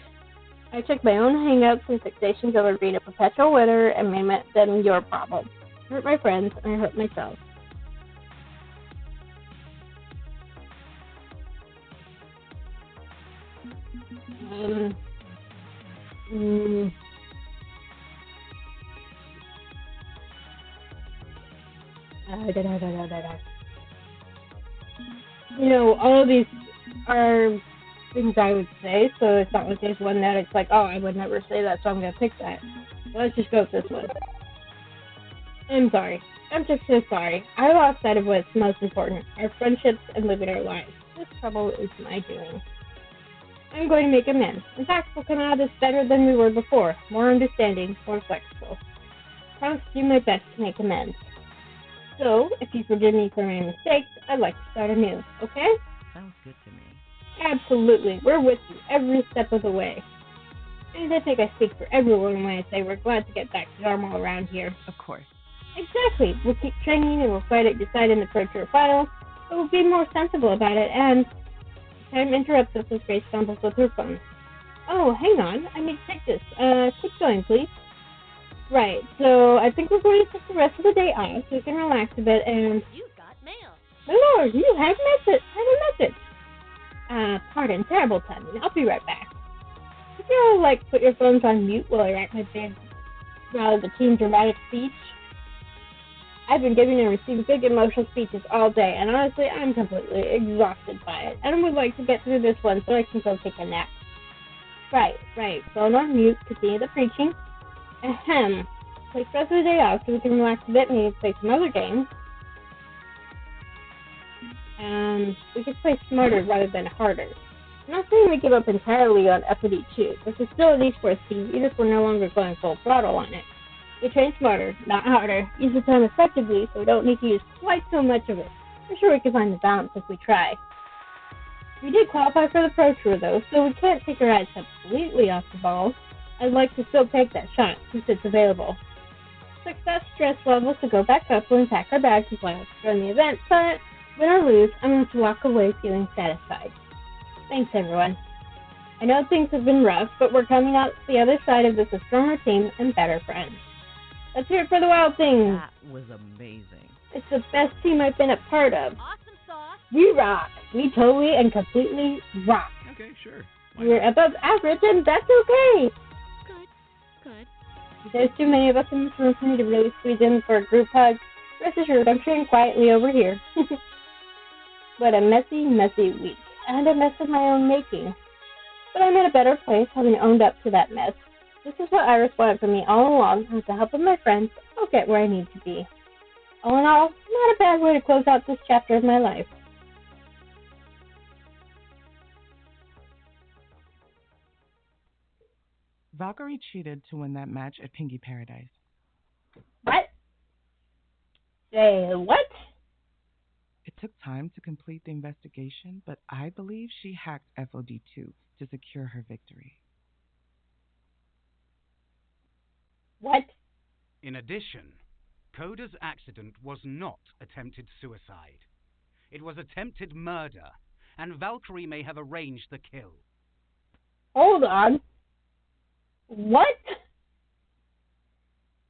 I checked my own hang-ups and fixations over being a perpetual winner and made them your problem. I hurt my friends, and I hurt myself. You know, all of these are things I would say, so it's not like there's one that it's like, oh, I would never say that, so I'm going to pick that. So let's just go with this one. I'm sorry. I'm just so sorry. I lost sight of what's most important, our friendships and living our lives. This trouble is my doing. I'm going to make amends. In fact, we'll come out of this better than we were before. More understanding, more flexible. I promise to do my best to make amends. So, if you forgive me for my mistakes, I'd like to start anew, okay? Sounds good to me. Absolutely. We're with you every step of the way. And I think I speak for everyone when I say we're glad to get back to normal around here. Of course. Exactly. We'll keep training and we'll fight at your side in the Pro Tour finals, but we'll be more sensible about it, and time interrupts us as Grace stumbles with her phone. Oh, hang on. I need to take this. Keep going, please. Right, so I think we're going to take the rest of the day off so we can relax a bit and... You got mail. My lord, you have a message. Pardon, terrible timing. I'll be right back. Could you all, put your phones on mute while I write my big, rather the team dramatic speech? I've been giving and receiving big emotional speeches all day, and honestly, I'm completely exhausted by it, and I would like to get through this one so I can go take a nap. Right. Phone on mute, continue the preaching. Ahem. Take the rest of the day off so we can relax a bit, maybe play some other games. We could play smarter rather than harder. I'm not saying we give up entirely on FOD2. This is still an esports team, even if we're no longer going full throttle on it. We train smarter, not harder. Use the time effectively so we don't need to use quite so much of it. I'm sure we can find the balance if we try. We did qualify for the Pro Tour though, so we can't take our eyes completely off the ball. I'd like to still take that shot, since it's available. Success stress levels to go back up when we pack our bags and fly out to run the event, but win or lose, I'm going to walk away feeling satisfied. Thanks, everyone. I know things have been rough, but we're coming out the other side of this a stronger team and better friends. Let's hear it for the Wild Things. That was amazing. It's the best team I've been a part of. Awesome sauce. We rock. We totally and completely rock. Okay, sure. We're above average, and that's okay. Good. There's too many of us in this room for me to really squeeze in for a group hug. Rest assured, I'm cheering quietly over here. What a messy week. And a mess of my own making. But I'm in a better place, having owned up to that mess. This is what Iris wanted from me all along, and with the help of my friends, I'll get where I need to be. All in all, not a bad way to close out this chapter of my life. Valkyrie cheated to win that match at Pinky Paradise. What? Say what? It took time to complete the investigation, but I believe she hacked FOD2 to secure her victory. What? In addition, Coda's accident was not attempted suicide. It was attempted murder, and Valkyrie may have arranged the kill. Hold on. What?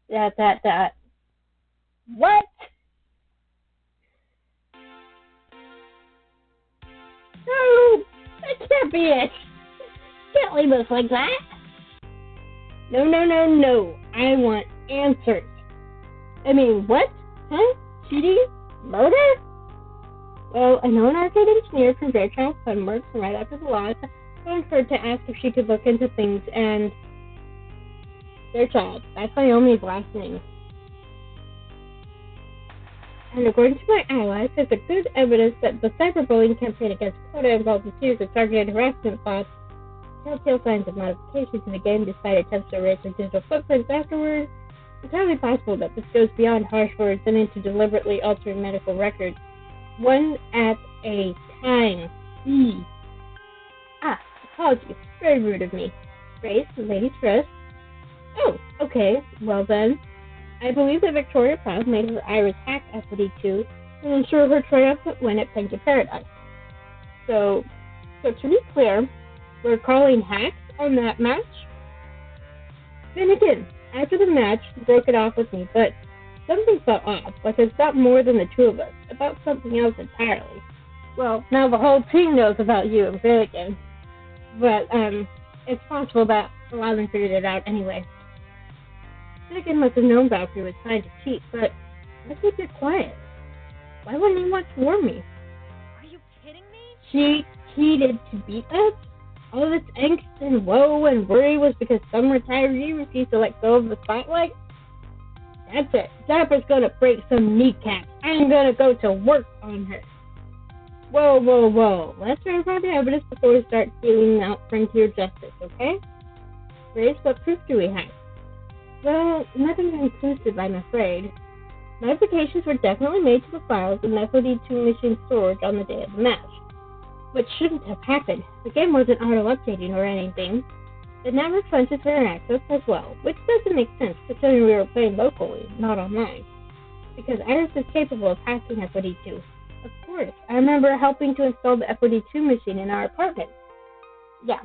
That. What? No, that can't be it. Can't leave us like that. No. I want answers. I mean, what? Huh? Cheating? Murder? Well, I know an arcade engineer from Fairchild Funworks, and right after the launch, I phoned her to ask if she could look into things, and Fairchild, that's Naomi's last name. And according to my allies, there's a good evidence that the cyberbullying campaign against Coda involved a series of targeted harassment plots, telltale signs of modifications in the game despite attempts to erase their digital footprints afterwards. It's highly possible that this goes beyond harsh words and into deliberately altering medical records, one at a time. Apologies. Very rude of me. Grace, ladies first. Oh, okay. Well then, I believe that Victoria Proud made her Iris hack FOD2 and ensure her triumphant win at Pinky Paradise. So to be clear, we're calling hacks on that match? Then again, after the match, he broke it off with me, but something felt off, like it's about more than the two of us, about something else entirely. Well, now the whole team knows about you and Finnegan, but it's possible that Loudon figured it out anyway. Finnegan must have known Valkyrie was trying to cheat, but why keep it quiet? Why wouldn't he want to warn me? Are you kidding me? She cheated to beat us? All this angst and woe and worry was because some retiree refused to let go of the spotlight? That's it. Zappa's gonna break some kneecaps. I'm gonna go to work on her. Whoa. Let's verify the evidence before we start dealing out frontier justice, okay? Grace, what proof do we have? Well, nothing conclusive, I'm afraid. Modifications were definitely made to the files in FOD2 machine storage on the day of the match. Which shouldn't have happened. The game wasn't auto-updating or anything. The network functions were access as well, which doesn't make sense considering we were playing locally, not online. Because Iris is capable of hacking FOD2. Of course, I remember helping to install the FOD2 machine in our apartment. Yeah.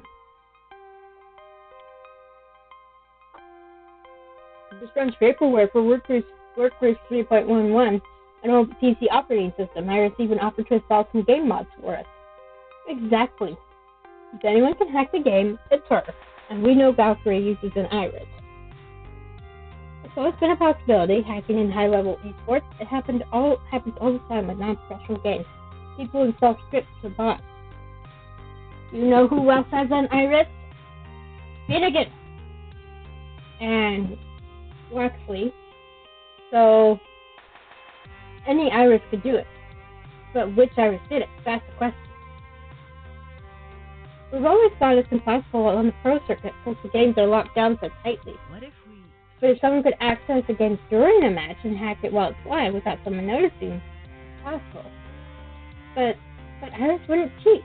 This runs vaporware for Workers 3.11, an old PC operating system. Iris even offered to install some game mods for us. Exactly. If anyone can hack the game, it's her. And we know Valkyrie uses an Iris. So it's been a possibility. Hacking in high-level esports, it happens all the time with non-professional games. People install scripts or bots. You know who else has an iris? Finnegan and Waxley. So any iris could do it. But which iris did it? That's the question. We've always thought it's impossible on the pro circuit since the games are locked down so tightly. What if we... But if someone could access the game during a match and hack it while it's live without someone noticing, it's possible. But Iris wouldn't cheat.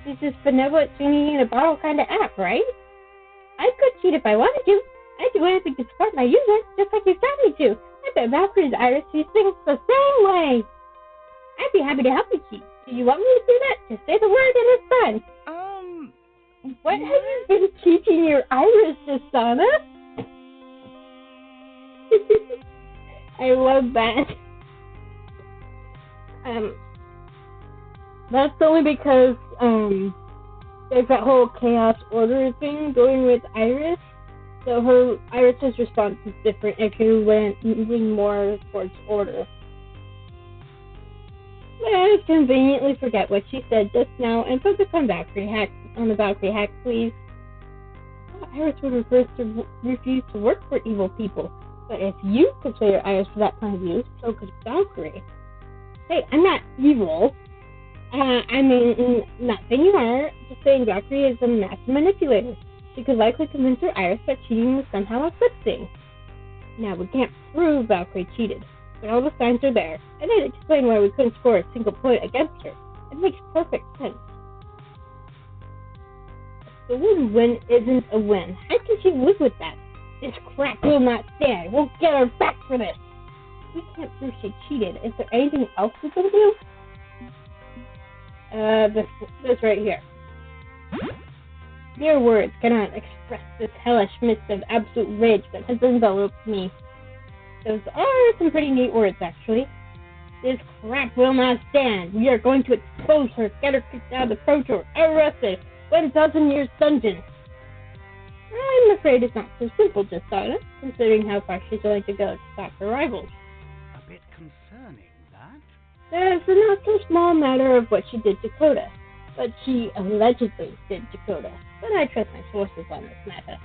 She's this benevolent genie in a bottle kind of app, right? I could cheat if I wanted to. I do anything to support my user, just like you taught me to. I bet Valkyrie's Iris sees things the same way. I'd be happy to help you cheat. Do you want me to do that? Just say the word and it's done. What have you been teaching your Iris, Asana? I love that. That's only because there's that whole chaos order thing going with Iris. So her Iris's response is different if you lean more towards order. Let's conveniently forget what she said just now and focus on the Valkyrie hack, please. Iris would refuse to work for evil people, but if you could play your Iris for that point of view, so could Valkyrie. Hey, I'm not evil. I mean, not saying you are, just saying Valkyrie is a master manipulator. She could likely convince her Iris that cheating was somehow a good thing. Now, we can't prove Valkyrie cheated, but all the signs are there, and I'd explain why we couldn't score a single point against her. It makes perfect sense. The win-win isn't a win. How can she live with that? This crap will not stand. We'll get her back for this. We can't prove she cheated. Is there anything else we can do? This right here. Mere words cannot express this hellish mist of absolute rage that has enveloped me. Those are some pretty neat words, actually. This crap will not stand. We are going to expose her, get her kicked out of the Pro Tour, arrested, 1,000 years dungeon. I'm afraid it's not so simple, just Donna, considering how far she's willing to go to stop her rivals. A bit concerning, that? There's a not so small matter of what she did to Coda, but she allegedly did to Coda. But I trust my sources on this matter.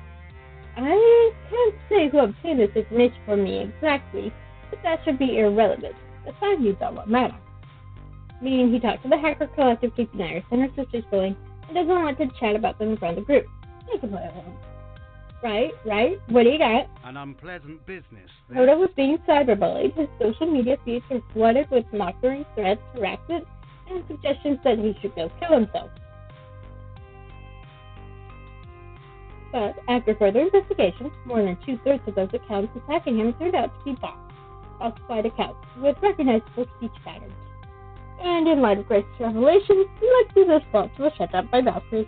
I can't say who obtained this information for me exactly, but that should be irrelevant. The side views are what matter. Meaning he talked to the hacker collective keeping Iris and her sister's billing and doesn't want to chat about them in front of the group. They can play along. Right? What do you got? An unpleasant business. Coda was being cyberbullied. His social media feeds were flooded with mockery, threats, harassment, and suggestions that he should go kill himself. But after further investigation, more than 2/3 of those accounts attacking him turned out to be bots, falsified accounts with recognizable speech patterns. And in light of Grace's revelation, Lexi's response was shut down by Valkyrie's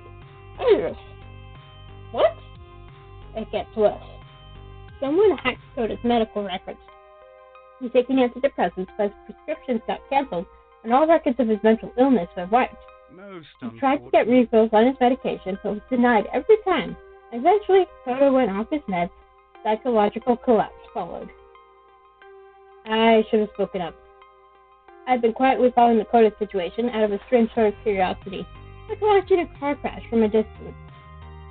Iris. What? It gets worse. Someone hacked Coda's medical records. He's taking antidepressants, but his prescriptions got cancelled, and all records of his mental illness were wiped. He tried to get refills on his medication, but was denied every time. Eventually, Coda went off his meds. Psychological collapse followed. I should have spoken up. I've been quietly following the Coda situation out of a strange sort of curiosity, like watching a car crash from a distance.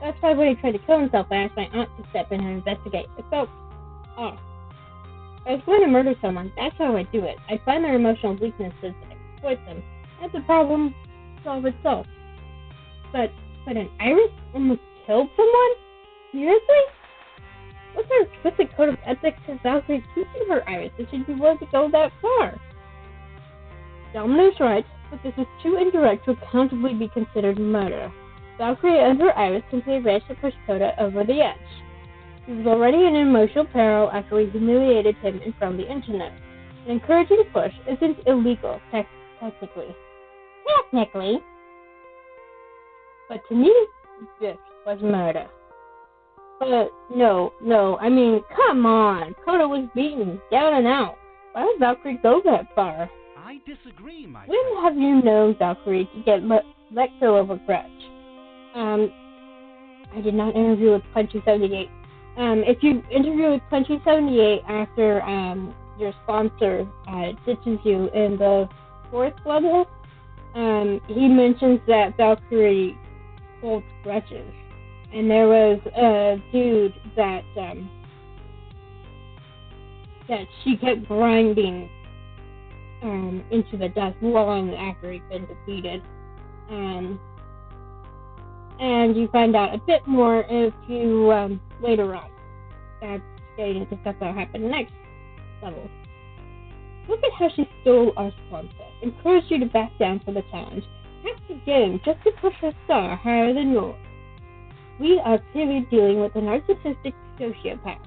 That's why when he tried to kill himself, I asked my aunt to step in and investigate. It felt off. If I was going to murder someone, that's how I do it. I find their emotional weaknesses and exploit them. That's a problem solve itself. But an Iris almost killed someone? Seriously? What sort of twisted code of ethics has Valkyrie teaching her Iris that she'd be willing to go that far? Domino's right, but this is too indirect to accountably be considered murder. Valkyrie and her Iris simply raced to push Coda over the edge. He was already in emotional peril after we humiliated him in front of the internet. An encouraging push isn't illegal, technically. Technically? But to me, this was murder. But no, I mean, come on. Coda was beaten, down and out. Why would Valkyrie go that far? I disagree, my friend. When have you known Valkyrie to get let go of a grudge? I did not interview with Punchy78. If you interview with Country 78 after your sponsor ditches you in the 4th level, he mentions that Valkyrie holds grudges. And there was a dude that she kept grinding into the dust long after he'd been defeated. And you find out a bit more if you later on. That's getting into stuff that'll happen next level. Look at how she stole our sponsor, encouraged you to back down for the challenge, hacked the game just to push her star higher than yours. We are clearly dealing with a narcissistic sociopath.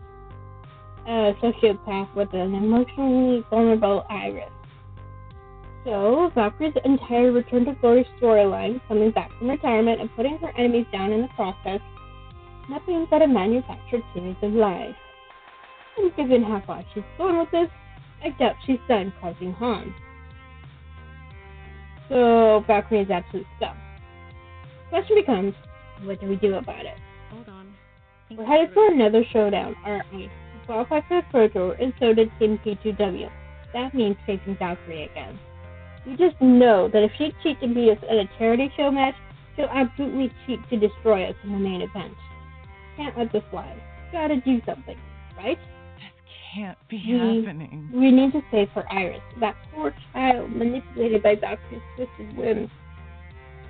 A sociopath with an emotionally vulnerable iris. So, Valkyrie's entire Return to Glory storyline, coming back from retirement and putting her enemies down in the process, nothing but a manufactured series of lies. And given how far she's gone with this, I doubt she's done causing harm. So, Valkyrie is absolute scum. Question becomes, what do we do about it? Hold on. We're headed for another showdown, aren't we? We qualified for the Pro Tour, and so did Team P2W. That means facing Valkyrie again. We just know that if she cheats to beat us at a charity show match, she'll absolutely cheat to destroy us in the main event. Can't let this slide. Gotta do something, right? This can't be happening. We need to save her Iris, that poor child manipulated by Valkyrie's twisted whims.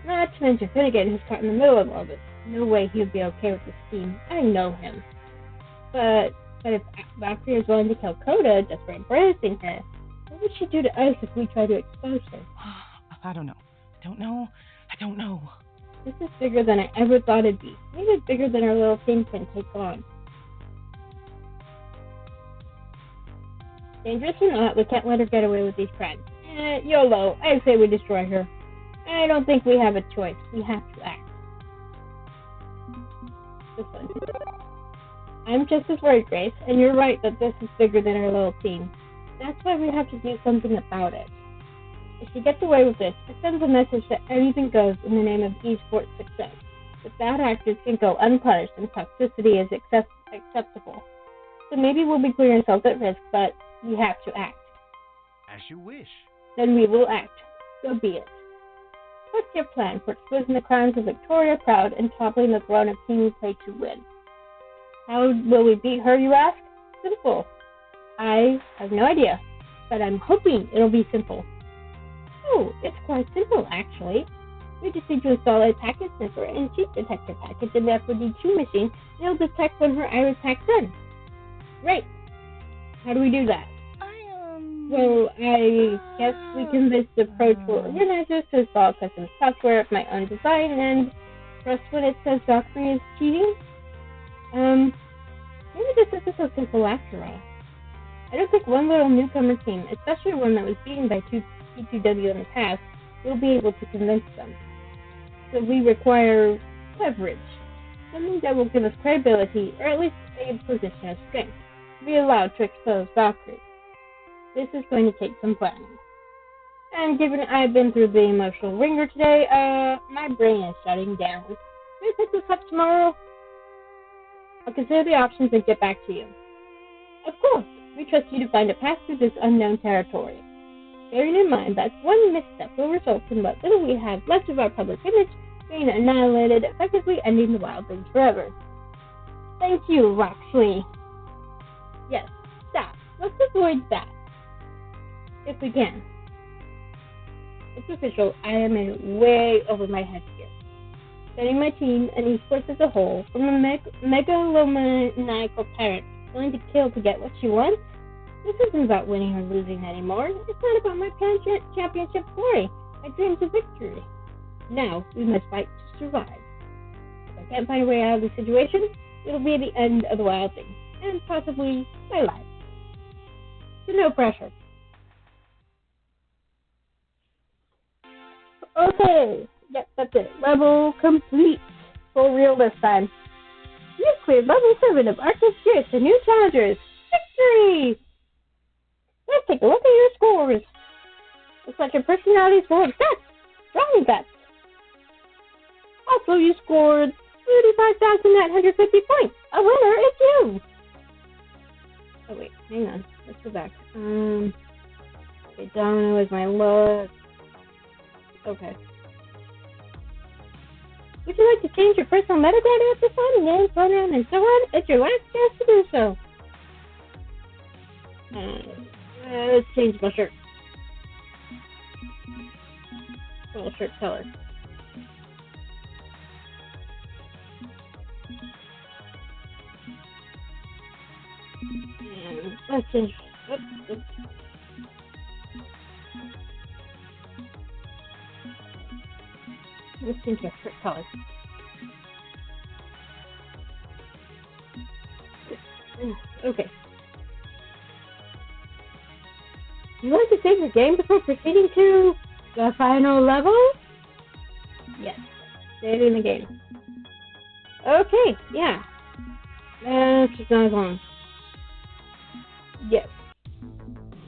Not to mention Finnegan, who's caught in the middle of all this. No way he would be okay with this scheme. I know him. But if Valkyrie is willing to kill Coda just for embracing her, what would she do to us if we try to expose her? I don't know. I don't know. This is bigger than I ever thought it'd be. Maybe bigger than our little team can take on. Dangerous or not, we can't let her get away with these crimes. YOLO, I say we destroy her. I don't think we have a choice. We have to act. This one. I'm just as worried, Grace, and you're right that this is bigger than our little team. That's why we have to do something about it. If she gets away with this, it sends a message that anything goes in the name of esports success. That bad actors can go unpunished and toxicity is acceptable. So maybe we'll be putting ourselves at risk, but we have to act. As you wish. Then we will act. So be it. What's your plan for exposing the crimes of Victoria Proud and toppling the throne of Team Play to win? How will we beat her, you ask? Simple. I have no idea, but I'm hoping it'll be simple. Oh, it's quite simple, actually. We just need to install a packet sensor and cheat detector package in the FOD2 machine, and it'll detect when her iris hack's in. Great. How do we do that? Well, I guess we convince the Pro Tour organizers to install custom software of my own design and trust when it says Valkyrie is cheating. Maybe this isn't so simple after all. I don't think one little newcomer team, especially one that was beaten by P2W in the past, will be able to convince them. So we require leverage, something that will give us credibility, or at least a position of strength, to be allowed to expose Valkyrie. This is going to take some planning. And given I've been through the emotional ringer today, my brain is shutting down. Can we pick this up tomorrow? I'll consider the options and get back to you. Of course, we trust you to find a path through this unknown territory. Bearing in mind that one misstep will result in what little we have left of our public image being annihilated, effectively ending the wildlings forever. Thank you, Roxley. Yes, stop. Let's avoid that. If we can. It's official, I am in way over my head here. Setting my team and esports as a whole from a megalomaniacal tyrant willing to kill to get what she wants. This isn't about winning or losing anymore. It's not about my championship glory, my dreams of victory. Now, we must fight to survive. If I can't find a way out of the situation, it'll be the end of the Wild Thing, and possibly my life. So no pressure. Okay, yep, that's it. Level complete. For real this time. You've cleared level 7 of Arctic Spirits and new challengers. Victory! Let's take a look at your scores. Looks like your personality is full of guts. Strong guts. Also, you scored 35,950 points. A winner is you. Oh wait, hang on. Let's go back. Okay, Domino is my lowest. Okay. Would you like to change your personal metadata at this time? Name, pronoun, and so on? It's your last chance to do so. Let's change my shirt. Well, shirt color. And let's change. Oops. Let's change my shirt color. Okay. You want to save your game before proceeding to the final level? Yes. Saving the game. Okay, yeah. That's just not as long. Yes.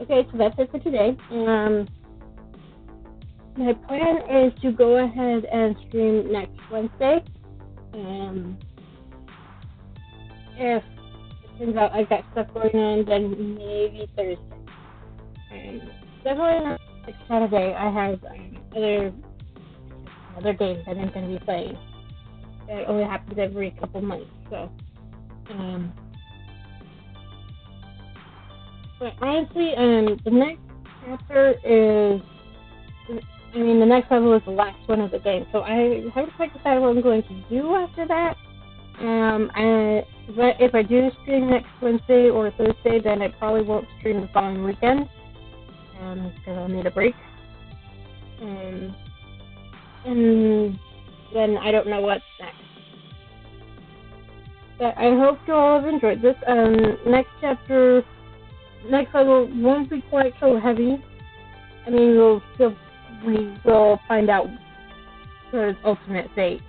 Okay, so that's it for today. My plan is to go ahead and stream next Wednesday. If it turns out I've got stuff going on, then maybe Thursday. Definitely not next Saturday. I have other games that I'm going to be playing. It only happens every couple months, so. But honestly, the next chapter is. The next level is the last one of the game, so I haven't quite decided what I'm going to do after that. But if I do stream next Wednesday or Thursday, then I probably won't stream the following weekend, because I'll need a break. And then I don't know what's next. But I hope you all have enjoyed this. Next chapter, next level won't be quite so heavy. I mean, we will find out his ultimate fate.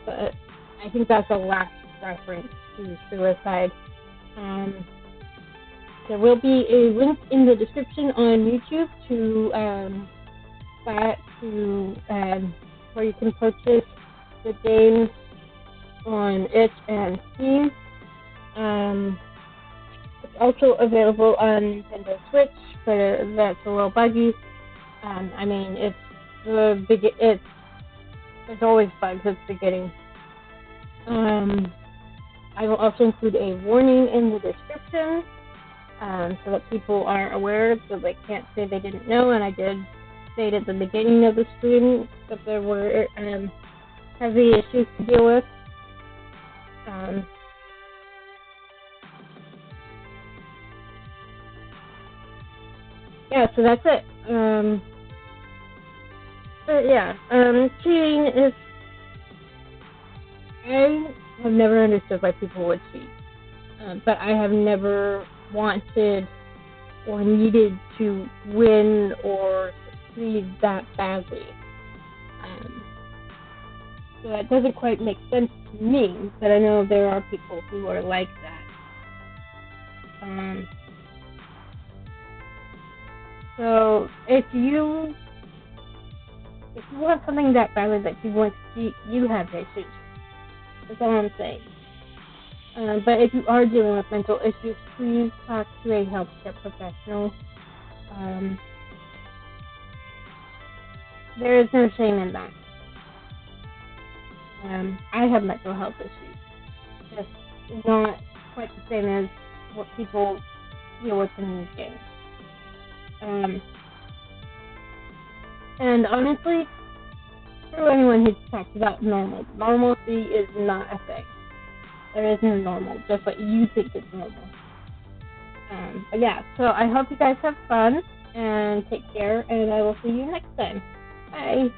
But I think that's the last reference to suicide. There will be a link in the description on YouTube to where you can purchase the game on itch and Steam. It's also available on Nintendo Switch, but that's a little buggy. There's always bugs at the beginning. I will also include a warning in the description, so that people are aware, so they can't say they didn't know. And I did state at the beginning of the stream that there were heavy issues to deal with. Yeah, so that's it. But yeah, cheating is. I have never understood why people would cheat, but I have never wanted or needed to win or succeed that badly. So that doesn't quite make sense to me, but I know there are people who are like that. So if you want something that badly that you want to cheat, you have issues. That's all I'm saying. But if you are dealing with mental issues, please talk to a healthcare professional. There is no shame in that. I have mental health issues. Just not quite the same as what people deal with in these games. And honestly, for anyone who talks about normalcy is not a thing. There is no normal, just what you think is normal. But yeah, so I hope you guys have fun and take care, and I will see you next time. Bye.